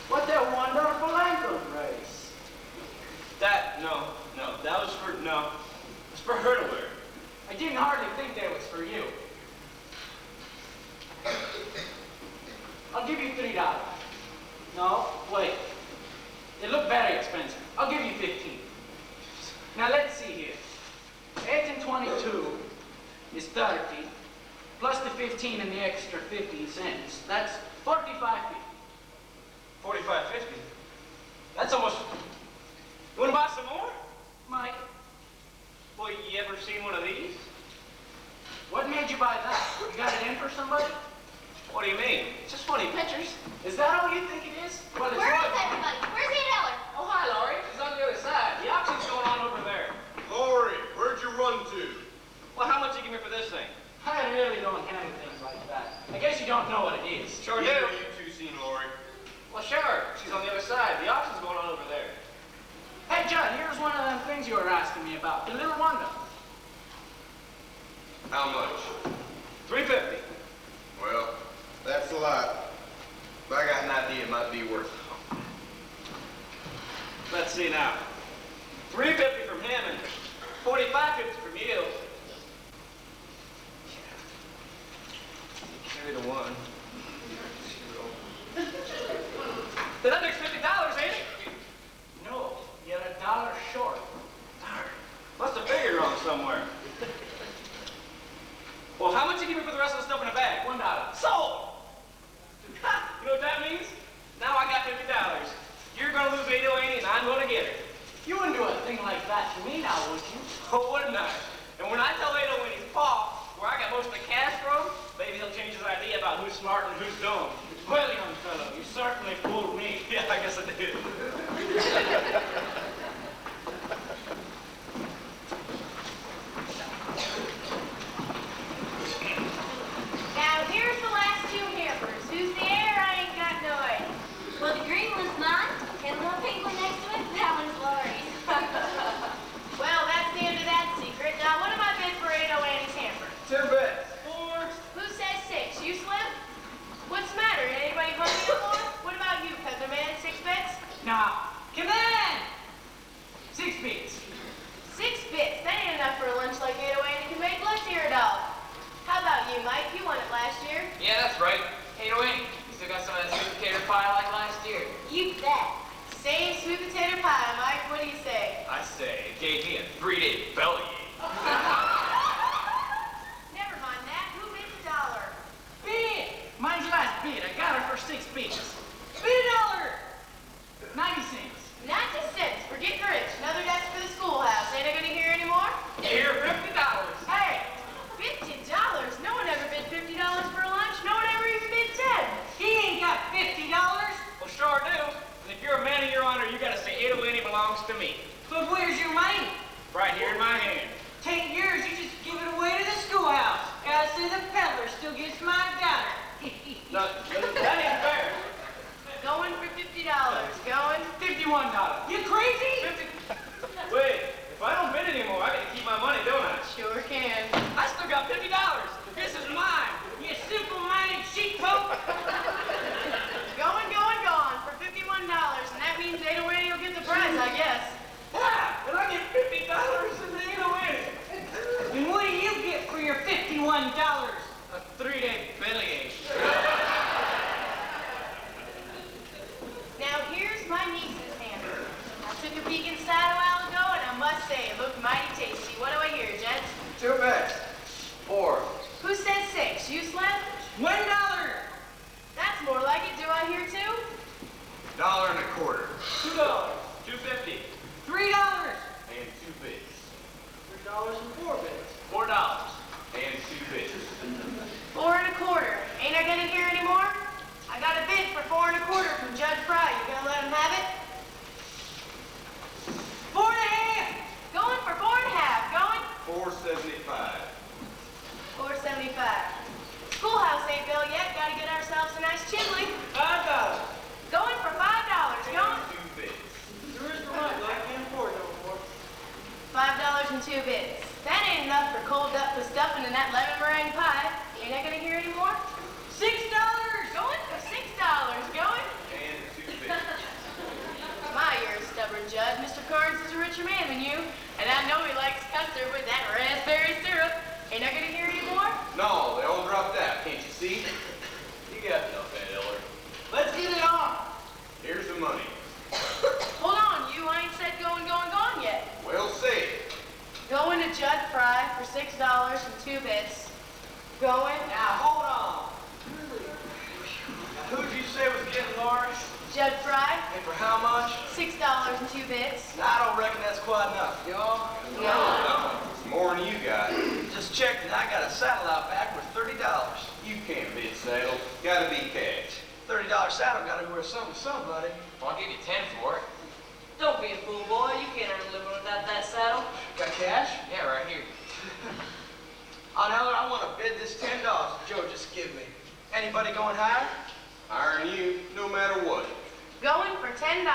What a wonderful ankle brace. That was for, it's for her to wear. I didn't hardly think that was for you. I'll give you $3. No, wait. They look very expensive. I'll give you 15. Now let's see here. 8 and 22 is 30, plus the 15 and the extra 50 cents. That's $45.50. $45.50. That's almost. You want to buy some more? Mike, Boy, you ever seen one of these? what made you buy that? You got it in for somebody? What do you mean? It's just funny pictures. Is that all you think it is? Well, it's Where is not. everybody? Where's $8? Oh, hi, Laurie. She's on the other side. The auction's going on over there. Lori, where'd you run to? Well, how much you give me for this thing? I really don't handle things like that. I guess you don't know what it is. Sure do. Either of you two seen Lori? Well, sure. She's on the other side. The auction's going on over there. Hey, Judd, here's one of them things you were asking me about. The little wonder. How much? $3.50. Well, that's a lot. But I got an idea it might be worth it. Let's see now. $3.50 from him and $45.50 from you. Carry the one. Then that makes $50, ain't it? No, you're $1 short. Darn. Must have figured wrong somewhere. Well, how much you give me for the rest of the stuff in the bag? $1. Sold! Ha! You know what that means? Now I got $50. You're gonna lose 808 and I'm gonna get it. You wouldn't do a thing like that to me now, would you? Oh, wouldn't I? And when I tell 808 he's paw, where I got most of the cash from, maybe he'll change his idea about who's smart and who's dumb. Well, young fellow, you certainly fooled me. Yeah, I guess I did. Come on! 6 bits. 6 bits. That ain't enough for a lunch like 808 you can make. Let's hear it all. How about you, Mike? You won it last year. Yeah, that's right. Hey, Norwayne, you still got some of that sweet potato pie like last year? You bet. Same sweet potato pie, Mike. What do you say? I say, it gave me a 3-day bellyache. Never mind that. Who made the dollar? Bid! Mine's last bid. I got her for 6 bits. Bid $1. 90 cents. 90 cents. We're getting rich. Another desk for the schoolhouse. Ain't I gonna hear any more? Here, $50. Hey, $50? No one ever bid $50 for a lunch. No one ever even bid 10. He ain't got $50. Well, sure do. And if you're a man of your honor, you gotta say 808 belongs to me. But where's your money? Right here in my hand. 'Tain't yours, you just give it away to the schoolhouse. Gotta say the peddler still gets my dollar. No, that ain't fair. Going for $50. Going. $51. You crazy? Wait, if I don't bid anymore, I gotta keep my money, don't I? Sure can. I still got $50. This is mine. You simple-minded sheepcoat. Going for $51. And that means 808 will get the prize, I guess. Ah, and I get $50 and 808. And what do you get for your $51? A 3-day bellyache. Now here's my niece's hammer. I took a peek inside a while ago, and I must say, it looked mighty tasty. What do I hear, gents? 2 bits. 4. Who said 6? You, Slim? $1. That's more like it. Do I hear 2? $1.25. $2. $2.50. $3. And 2 bits. $3.04 bits. $4. And 2 bits. 4 1/4. Ain't I gonna hear any more? I got a bid for 4 1/4 from Judge Fry. You gonna let him have it? 4 1/2. Going for 4 1/2. Going. $4.75. 4.75. Schoolhouse ain't built yet. Gotta get ourselves a nice chimney. $5. Going for $5. Going. 2 bits. There is the money, but I can't afford no more. $5 and 2 bits. That ain't enough for cold duck with stuffing and that lemon meringue pie. Ain't I gonna hear any more? $6. Going for $6. Going. And 2 bits. My, you're a stubborn judge. Mr. Carnes is a richer man than you, and I know he likes custard with that raspberry syrup. Ain't I gonna hear any more? No, they all dropped out, can't you see? You got enough, Ed Eller. Let's get it on. Here's the money. Hold on, you. I ain't said going yet. Well said. Going to Judge Fry for $6 and 2 bits. Going. Now, hold on. Who'd you say was getting large? Judge Fry, And for how much? $6 and 2 bits. I don't reckon that's quite enough. Y'all? No. It's more than you got. Just checked and I got a saddle out back worth $30. You can't bid saddles. Gotta be cash. $30 saddle gotta be worth something to somebody. Well, I'll give you 10 for it. Don't be a fool, boy. You can't earn a living without that saddle. Got cash? Yeah, right here. On Eller, I want to bid this $10 Joe just give me. Anybody going higher? Higher than you, no matter what. Going for $10.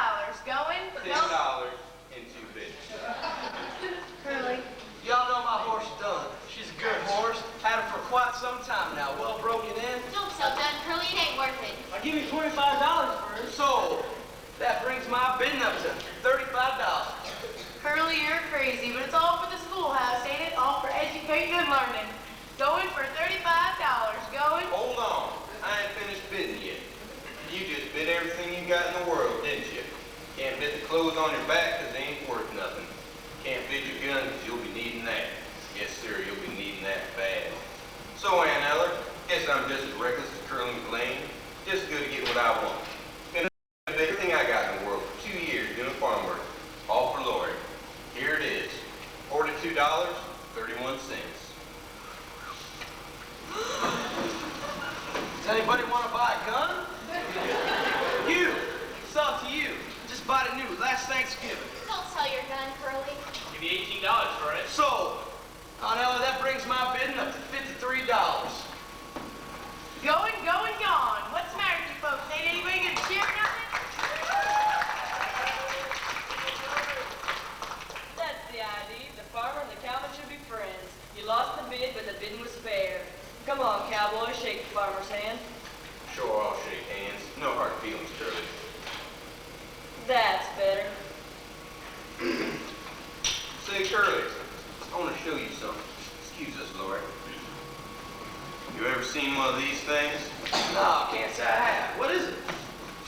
Going. $10 and 2 bits. Curly. Y'all know my horse Dunn. She's a good horse. Had her for quite some time now. Well broken in. Don't sell done, Curly. It ain't worth it. I'll give you $25 for her. Sold. That brings my bidding up to $35. Curly, you're crazy, but it's all for the schoolhouse, ain't it? All for educating and learning. Going for $35. Going. Hold on. I ain't finished bidding yet. You just bid everything you got in the world, didn't you? Can't bid the clothes on your back because they ain't worth nothing. Can't bid your gun because you'll be needing that. Yes, sir, you'll be needing that bad. So, Ann Eller, guess I'm just as reckless as Curly McLean. Just good to get what I want. Been everything I got in the world for 2 years doing farm work. All for Lori. Here it is. $42.31. Does anybody want to buy a gun? You. It's up to you. Just bought it new last Thanksgiving. Don't sell your gun, Curly. Give you $18 for it. Sold. On Ella, that brings my bidding up to $53. Going, gone. What's the matter with you folks? Ain't anybody gonna cheer nothing? That's the idea. The farmer and the cowman should be friends. You lost the bid, but the bidding was fair. Come on, cowboy, shake the farmer's hand. Sure, I'll shake hands. No hard feelings, Curly. That's better. seen one of these things? No, can't say I have. What is it?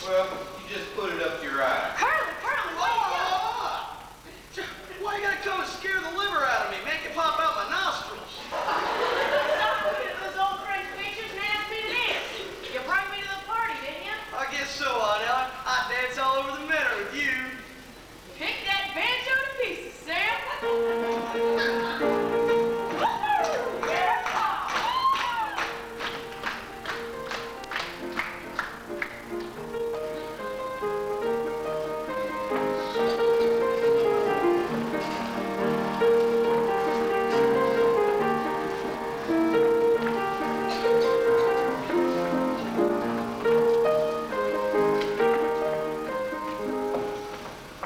Well, you just put it up to your eye. Curly, what are you doing? Why you gotta come and scare the liver out of me? Make it pop out my nostrils. Stop looking at those old French pictures and ask me to dance. You brought me to the party, didn't you? I guess so, Aunt Ellen. I'd dance all over the meadow with you. Pick that banjo to pieces, Sam.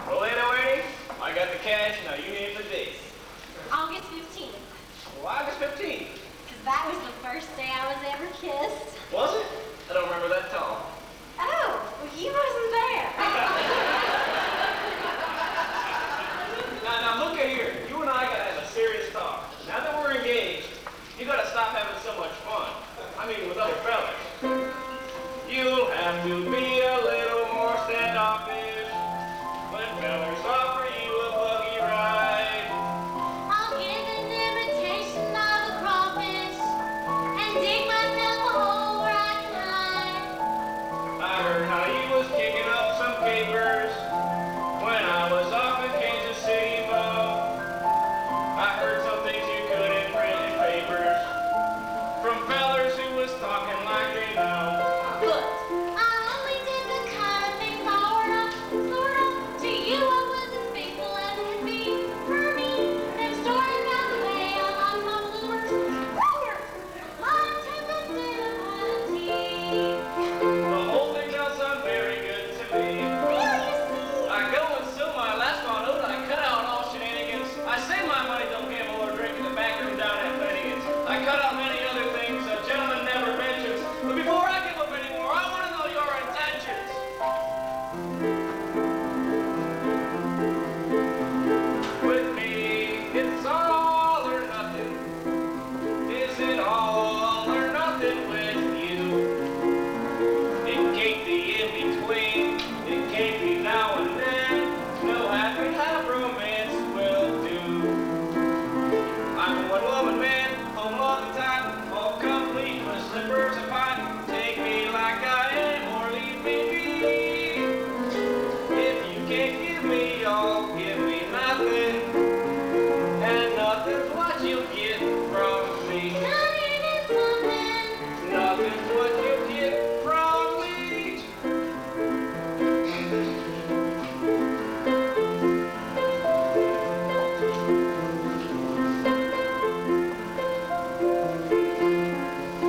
Well, Norwayne, I got the cash. Now you name the date. August 15th. Well, August 15th. Because that was the first day I was ever kissed. Was it? I don't remember that at all. Oh, well, you wasn't there. Now look at here. You and I gotta have a serious talk. Now that we're engaged, you gotta stop having so much fun. I mean, with other fellas. You'll have to be a little more standoffish when fellas offer you a buggy ride. I'll give an imitation of a crawfish and dig myself a hole where I can hide. I heard how you was kicking up some capers when I was off in Kansas City, Mo. I heard some things you couldn't print in papers from fellers who was talking like they know. Look, I only did the kind of things I sort of. To you, I was as faithful as could be. For me, them stories about the way I lost my bloomers. My tempest in a pot of tea. The whole thing does sound very good to me. Really, you see? I go and sell my last on out. I cut out all shenanigans. I save my money, don't gamble or drink in the back room down at Flanagan's. I cut out many other things a gentleman never mentions. But before I give up anymore, I want to know your intentions. With me, it's all or nothing. Is it all or nothing with you? It can't be in between. It can't be now and then. No happy half romance will do. I'm a one-woman man, home all the time, all complete with slippers of pine. Take me like I am or leave me be. If you can't give me all, give me nothing. And nothing's what you'll get from me. Nothing is something. Nothing's what you'll get from me.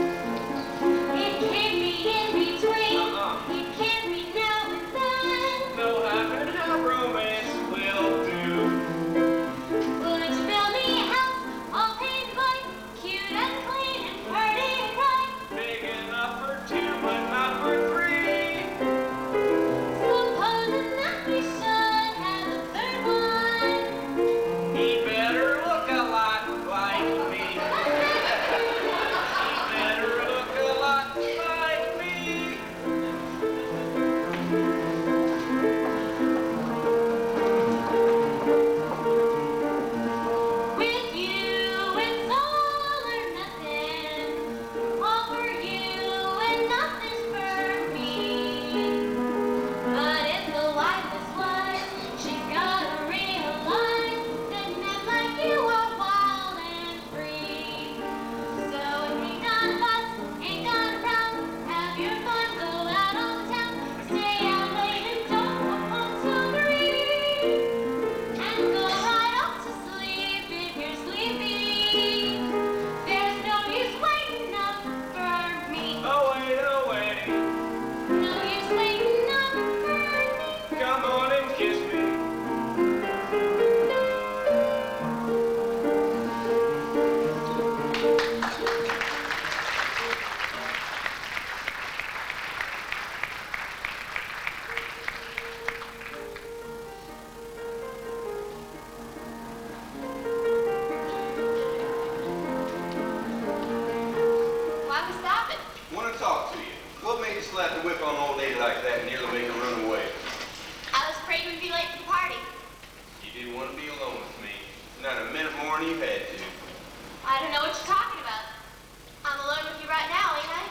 It can't be in between. Uh-uh. It can't be now and then. No half and half romance will do. morning you had to. I don't know what you're talking about. I'm alone with you right now, ain't I?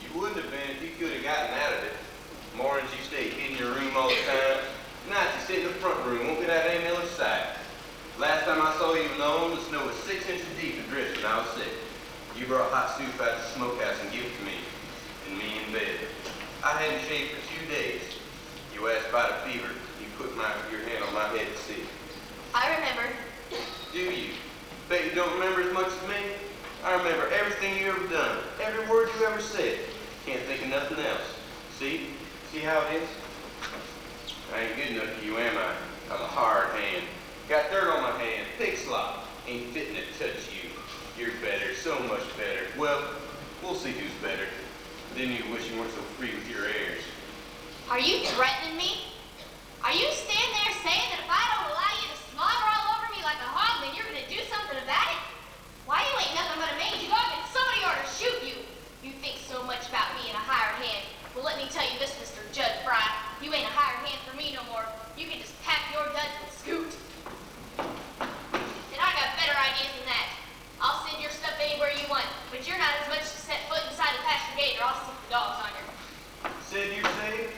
You wouldn't have been if you could have gotten out of it. Mornings you stay hid in your room all the time. Nights you sit in the front room, won't get out of any other side. Last time I saw you alone, the snow was 6 inches deep and drifted when I was sick. You brought hot soup out of the smokehouse and gave it to me, and me in bed. I hadn't shaved for 2 days. You asked about a fever. You put your hand on my head to see. I remember. Do you? Bet you don't remember as much as me? I remember everything you ever done, every word you ever said. Can't think of nothing else. See? See how it is? I ain't good enough for you, am I? I'm a hard hand. Got dirt on my hand, pig slop. Ain't fitting to touch you. You're better, so much better. Well, we'll see who's better. Then you wish you weren't so free with your airs. Are you threatening me? Are you standing there saying that if I don't allow you to slobber all over me like a hog, then you're going to do something about it? Why, you ain't nothing but a mangy dog and somebody ought to shoot you. You think so much about me and a hired hand. Well, let me tell you this, Mr. Judd Fry. You ain't a hired hand for me no more. You can just pack your duds and scoot. And I got better ideas than that. I'll send your stuff anywhere you want, but you're not as much to set foot inside the pasture gate or I'll stick the dogs on you. Said you're safe?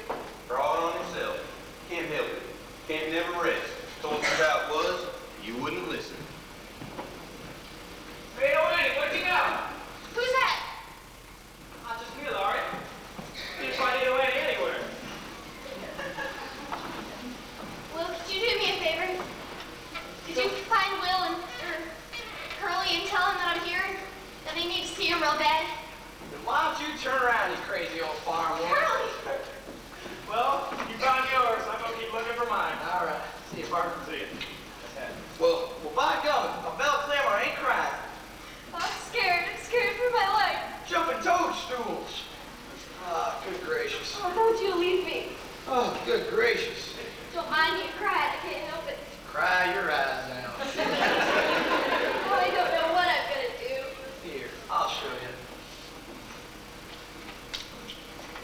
Draw it on yourself. Can't help it. Can't never rest. Told you how it was, you wouldn't listen. Hey, Norwayne, what you got? Who's that? Just me, Laurie. Can't find Norwayne anywhere. Will, could you do me a favor? Could you find Will and Curly and tell him that I'm here? That they need to see him real bad? Then why don't you turn around, you crazy old farm woman? Curly! Well, you found yours. I'm gonna keep looking for mine. All right. See you, partner. See you. Well, by gum, a bell clamor ain't crying. I'm scared. I'm scared for my life. Jumping toadstools. Ah, good gracious. Oh, don't you leave me. Oh, good gracious. Don't mind me crying. I can't help it. Cry your eyes out. Oh, I don't know what I'm going to do. Here, I'll show you.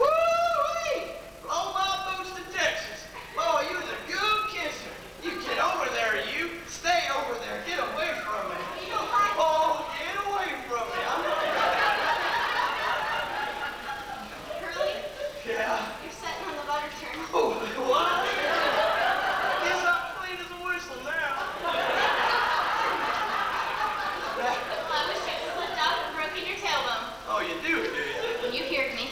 Woo-wee! Blow my boots to Texas. Oh, you're a good kisser. You get over there, you. Stay over there. Get away from me. You don't like it. Oh, get away from me. I'm not... Curly, Yeah. you're sitting on the butter churn. Oh, what? Guess I'm clean as a whistle now. Well, I wish you had slipped off and broken your tailbone. Oh, you do you? You heard me.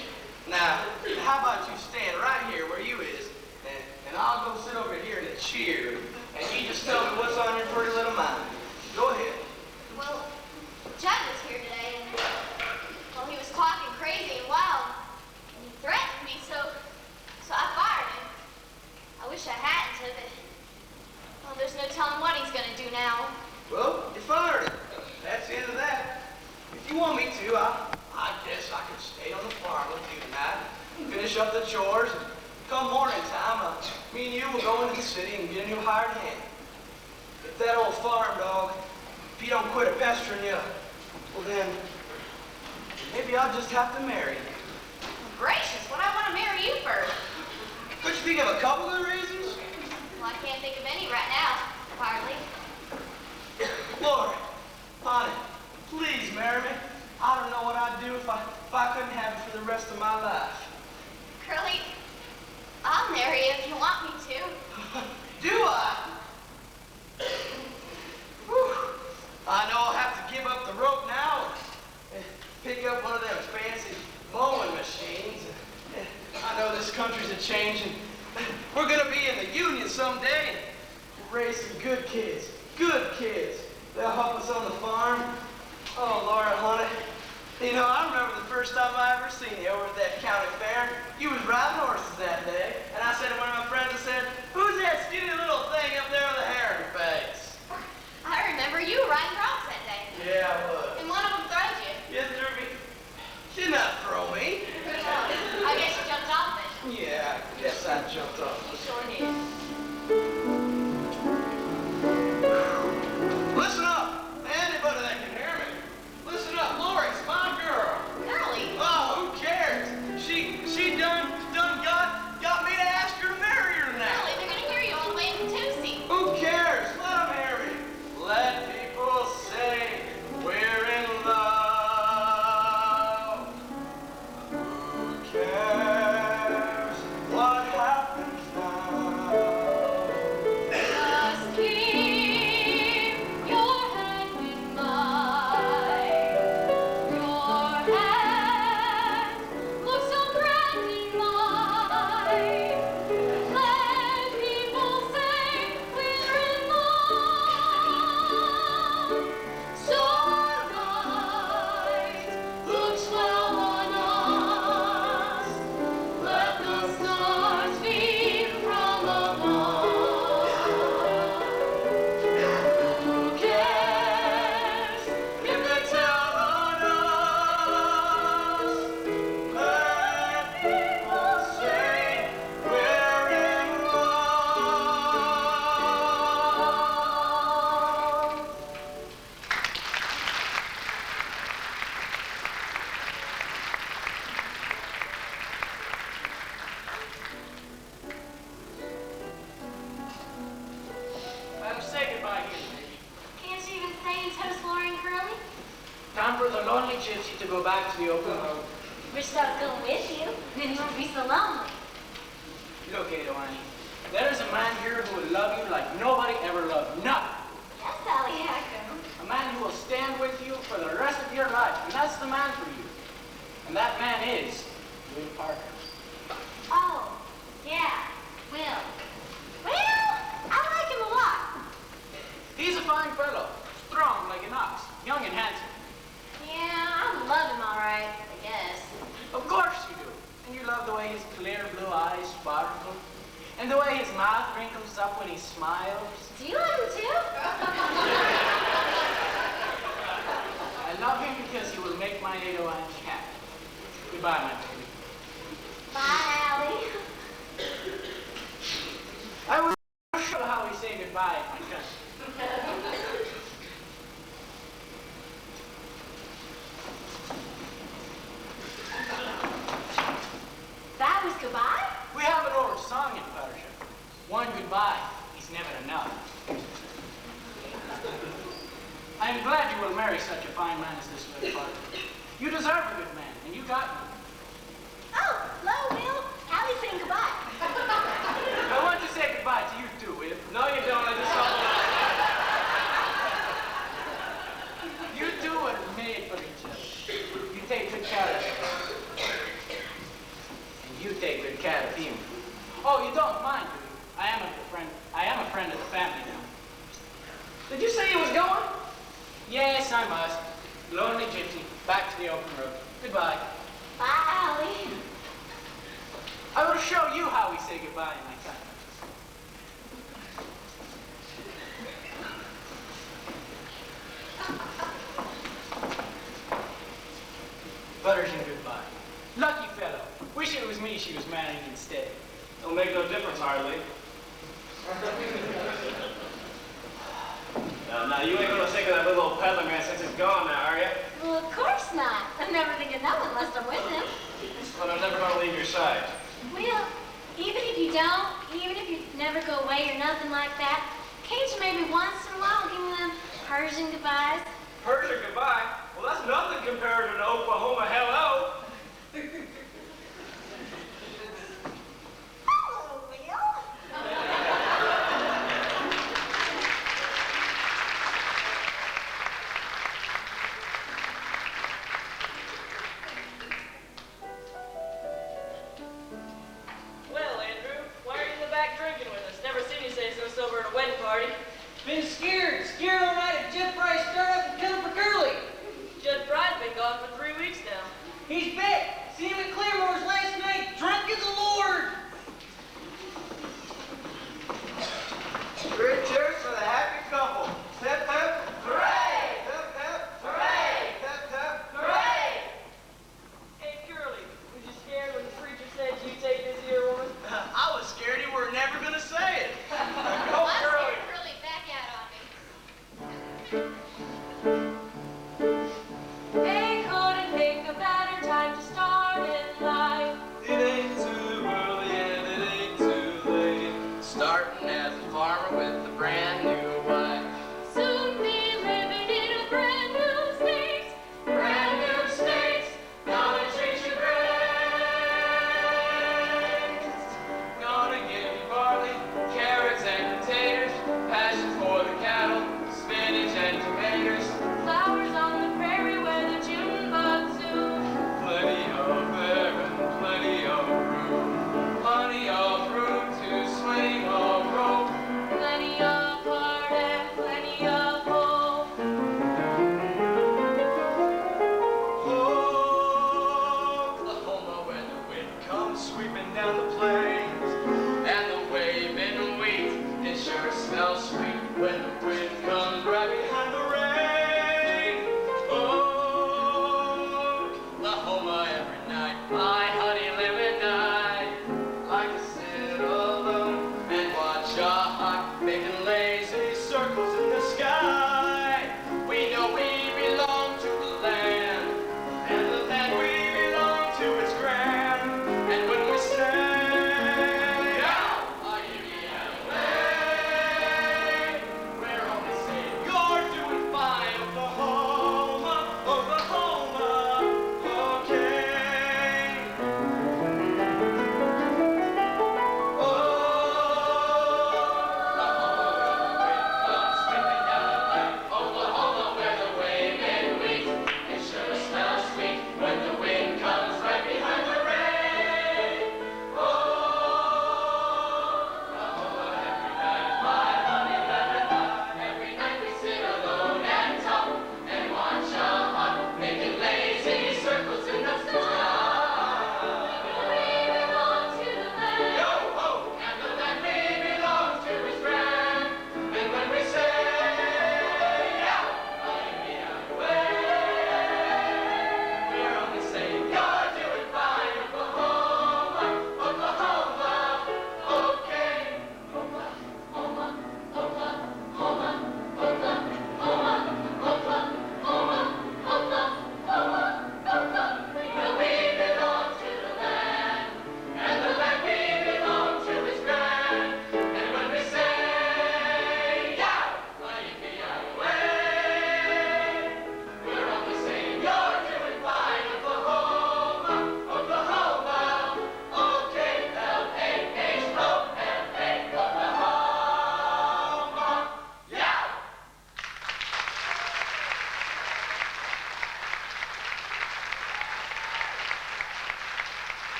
Now, how about you stand right here where you is, and I'll go sit over here in the chair, and you just tell me what's on your pretty little mind. Go ahead. Well, Judd was here today, and well, he was talking crazy and wild, and he threatened me, so I fired him. I wish I hadn't, but well, there's no telling what he's gonna do now. Well, you fired him. That's the end of that. If you want me to, I guess I could stay on the farm with you tonight, finish up the chores, and come morning time, me and you will go into the city and get a new hired hand. If that old farm dog, if he don't quit pestering you, well then, maybe I'll just have to marry you. Gracious, what I want to marry you for? Could you think of a couple of reasons? Well, I can't think of any right now, hardly. Lord, honey, please marry me. I don't know what I'd do if I couldn't have it for the rest of my life. Curly, I'll marry you if you want me to. Do I? Whew. I know I'll have to give up the rope now and pick up one of them fancy mowing machines. I know this country's a changing. We're gonna be in the union someday and we'll raise some good kids. Good kids. They'll help us on the farm. Oh, Laura, honey. You know, I remember the first time I ever seen you over at that county fair. You was riding horses that day, and I said to one of my friends, I said, who's that skinny little thing up there with the hair in her face? I remember you were riding broncs that day. Yeah, I was. And one of them throwed you. Yes, Derby. She did not throw me. I guess you jumped off it. Yeah, I guess I jumped off. You sure did. Listen up, anybody that can hear me. Listen up, Lori's my girl. Curly, Oh, who cares? She done got me to ask her to marry her now. Curly, they're gonna hear you all the way into Time for the lonely gypsy to go back to the open road. Wish I was going with you. Then you won't be so lonely. Look, Annie, there is a man here who will love you like nobody ever loved. Nothing. Yes, Sally Hacker. A man who will stand with you for the rest of your life. And that's the man for you. And that man is Will Parker. Oh, yeah, Will. Well, I like him a lot. He's a fine fellow. Strong like an ox. Young and handsome. Yeah, I love him all right, I guess. Of course you do. And you love the way his clear blue eyes sparkle. And the way his mouth wrinkles up when he smiles. Do you love him too? I love him because he will make my Ado Angie happy. Goodbye, my baby. Bye, Allie. I will show how we say goodbye in my country. That was goodbye? We have an old song in Persia. One goodbye is never enough. I am glad you will marry such a fine man as this Will Parker. You deserve a good man, and you got one. Oh, hello, Will. Allie's saying goodbye. I want to say goodbye to you too, Will. No, you don't. I just saw You two are made for each other. You take good care of him. And you take good care of him. Oh, you don't mind, do you? I am a friend of the family now. Did you say he was going? Yes, I must. Lonely gypsy, back to the open road. Goodbye. Bye, Allie. I will show you how we say goodbye in my country. Butterson, goodbye. Lucky fellow. Wish it was me she was marrying instead. It'll make no difference, hardly. Now, you ain't gonna think of that little old peddler man since he's gone now, are you? Well, of course not. I never think of that unless I'm with him. Well, I'm never gonna leave your side. Will, even if you don't, even if you never go away or nothing like that, can't you maybe once in a while give me them Persian goodbyes? Persia goodbye? Well, that's nothing compared to an Oklahoma hello. Hello, Will. Well, Andrew, why are you in the back drinking with us? Never seen you say so sober at a wedding party. Been scared all night at Jed Price stirred up and killed for Curly. Jed Price's been gone for 3 weeks now. He's back. Seen him at Clearmore's last night, drunk as a lord. Three cheers for the happy couple. Hip, hip. Hooray! Hip, hip. Hooray! Hip, hip. Hooray! Hey, Curly, was you scared when the preacher said you take this here woman? I was scared you were never gonna say it. Well, Go, I'm Curly. scared Curly back out on me. They couldn't pick a better time to start in life. It ain't too early and it ain't too late. Starting as a farmer with a brand new wife. Soon be living in a brand new state. Brand new states, gonna treat you great. Gonna give you barley, carrots and potatoes, passion for the cattle, spinach and tomatoes. Flowers on the prairie where the June bugs zoom. Plenty of air and plenty of room. Plenty of room to swing a rope. Plenty of heart and plenty of hope. Oklahoma, when the wind comes sweeping down the plains, and the waving wheat, it sure smells sweet when the wind comes right behind the rain. Oklahoma, every night, my honey lemon night, like to sit alone and watch a hawk making lazy circles in the sky. We know we belong to the land, and the land we belong to is grand. And when we say, "Now, are you we're only saying you're doing fine.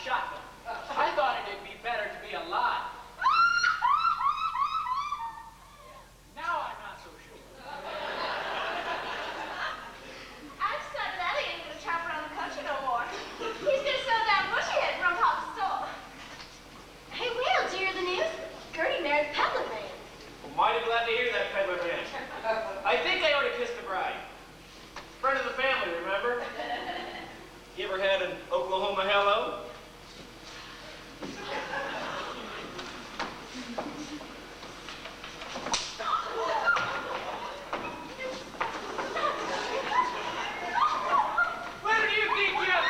shotgun. I thought it'd be better to be alive. Now I'm not so sure. I decided Ellie ain't gonna trap around the country no more. He's gonna sell down bushy head from top to toe. Hey, Will, did you hear the news? Gertie married Peddler Man. Well, mighty glad to hear that, peddler man. I think I ought to kiss the bride. Friend of the family, remember? You ever had an Oklahoma hello? Where do you think you're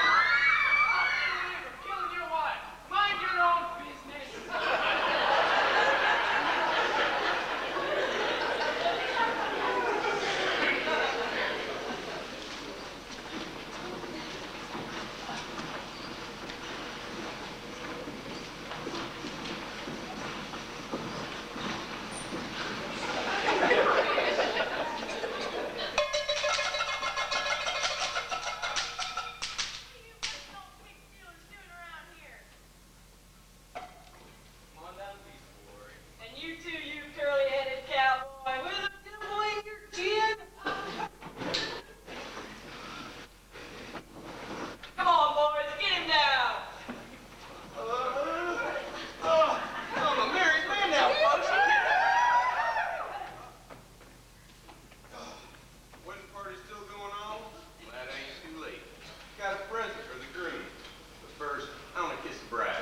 killing your wife? Mind your own business. Come on down, please, boy. And you too, you curly-headed cowboy, with a dimple in your chin. Come on, boys, get him down. I'm a married man now, folks. Wedding party's still going on? Well, that ain't too late. Got a present for the groom. But first, I want to kiss the bride.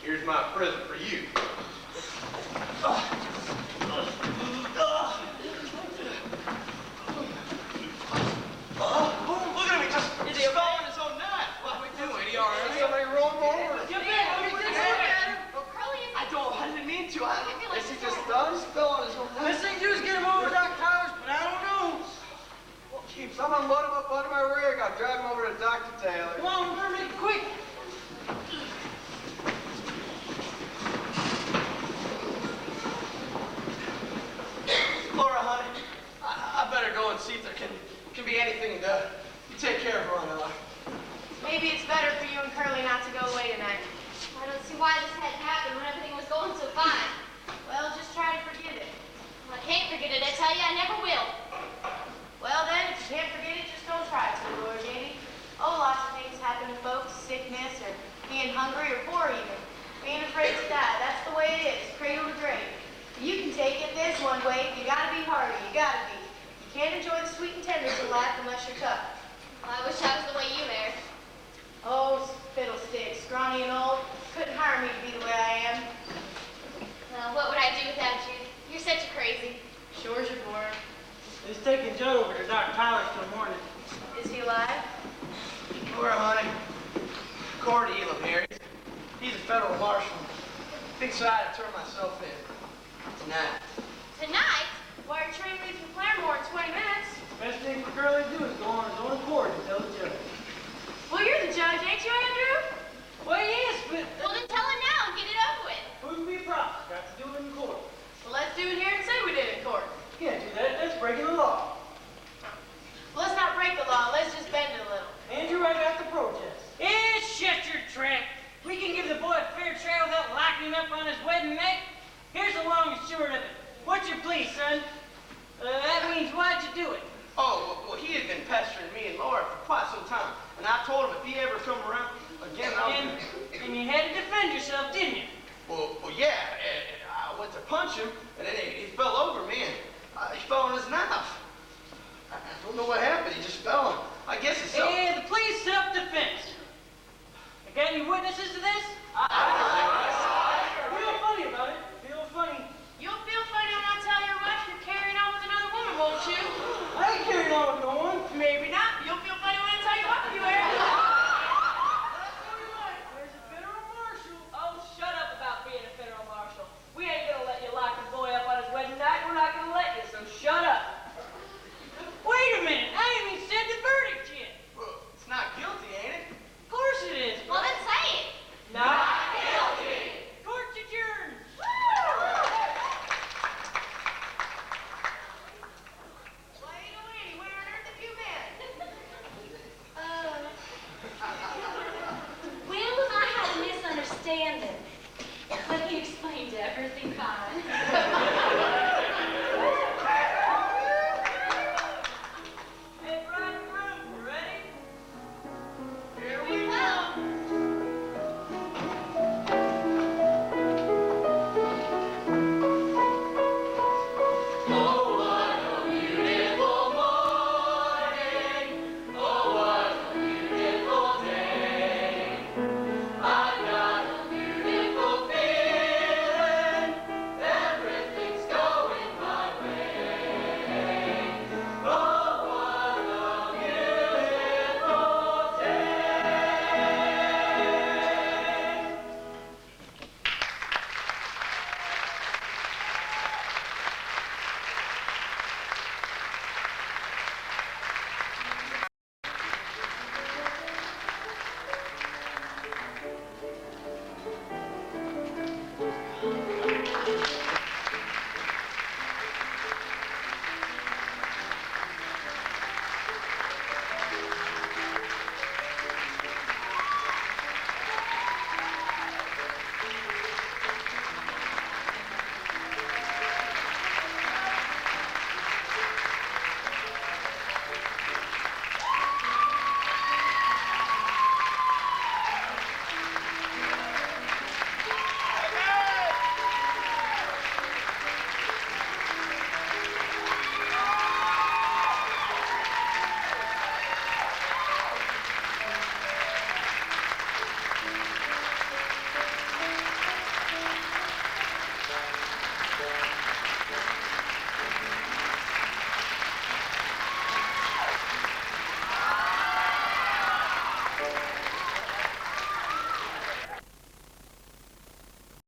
Here's my present for you. Look at him, he just fell on his own knife. What we doing? He all right? Somebody roll him over. I didn't mean to. I guess he just fell. He fell on his own knife. Best thing to do is get him over to Dr. Tyler's, but I don't know. Someone load him up under my rig. I'll drive him over to Dr. Taylor. Come on, we better make it quick. Laura, honey, I better go and see if there can be anything to take care of her on her. Maybe it's better for you and Curly not to go away tonight. I don't see why this had to happen when everything was going so fine. Well, just try to forget it. I can't forget it, I tell you, I never will. Well then, if you can't forget it, just don't try to, Laura Katie. Oh, lots of things happen to folks, sickness, or being hungry, or poor even. Being afraid to die, that's the way it is, cradle to grave. You can take it this one way, you gotta be hardy, you gotta be. You can't enjoy the sweet and tenders of life unless you're tough. Well, I wish I was the way you are. Oh, fiddlesticks, scrawny and old, couldn't hire me to be the way I am. Well, what would I do without you? You're such a crazy. Sure's your boy. Let's take Judd over to Dr. Tyler's till morning. Is he alive? Laura, honey, Cordy Elam here. He's a federal marshal. Thinks I ought to turn myself in tonight. Tonight? Why, your train leaves from Claremore in 20 minutes. Best thing for Curly to do is go on his own accord and tell the judge. Well, you're the judge, ain't you, Andrew? Well, yes, but Well, then tell him now and get it over with. wouldn't be proper. Got to do it in court. Well, let's do it here and say we did it in court. Can't do that. That's breaking the law. Well, let's not break the law. Let's just bend it a little. Andrew, I got the protest. It's shut your trap. We can give the boy a fair trial without locking him up on his wedding night. Here's the long and short of it. What's your plea, son? That means why'd you do it? Oh, well, he had been pestering me and Laura for quite some time. And I told him if he ever come around again, And you had to defend yourself, didn't you? Well, yeah. And I went to punch him, and then he fell over me, and he fell on his knife. I don't know what happened. He just fell. I guess it's so. And the plea's self-defense. You got any witnesses to this?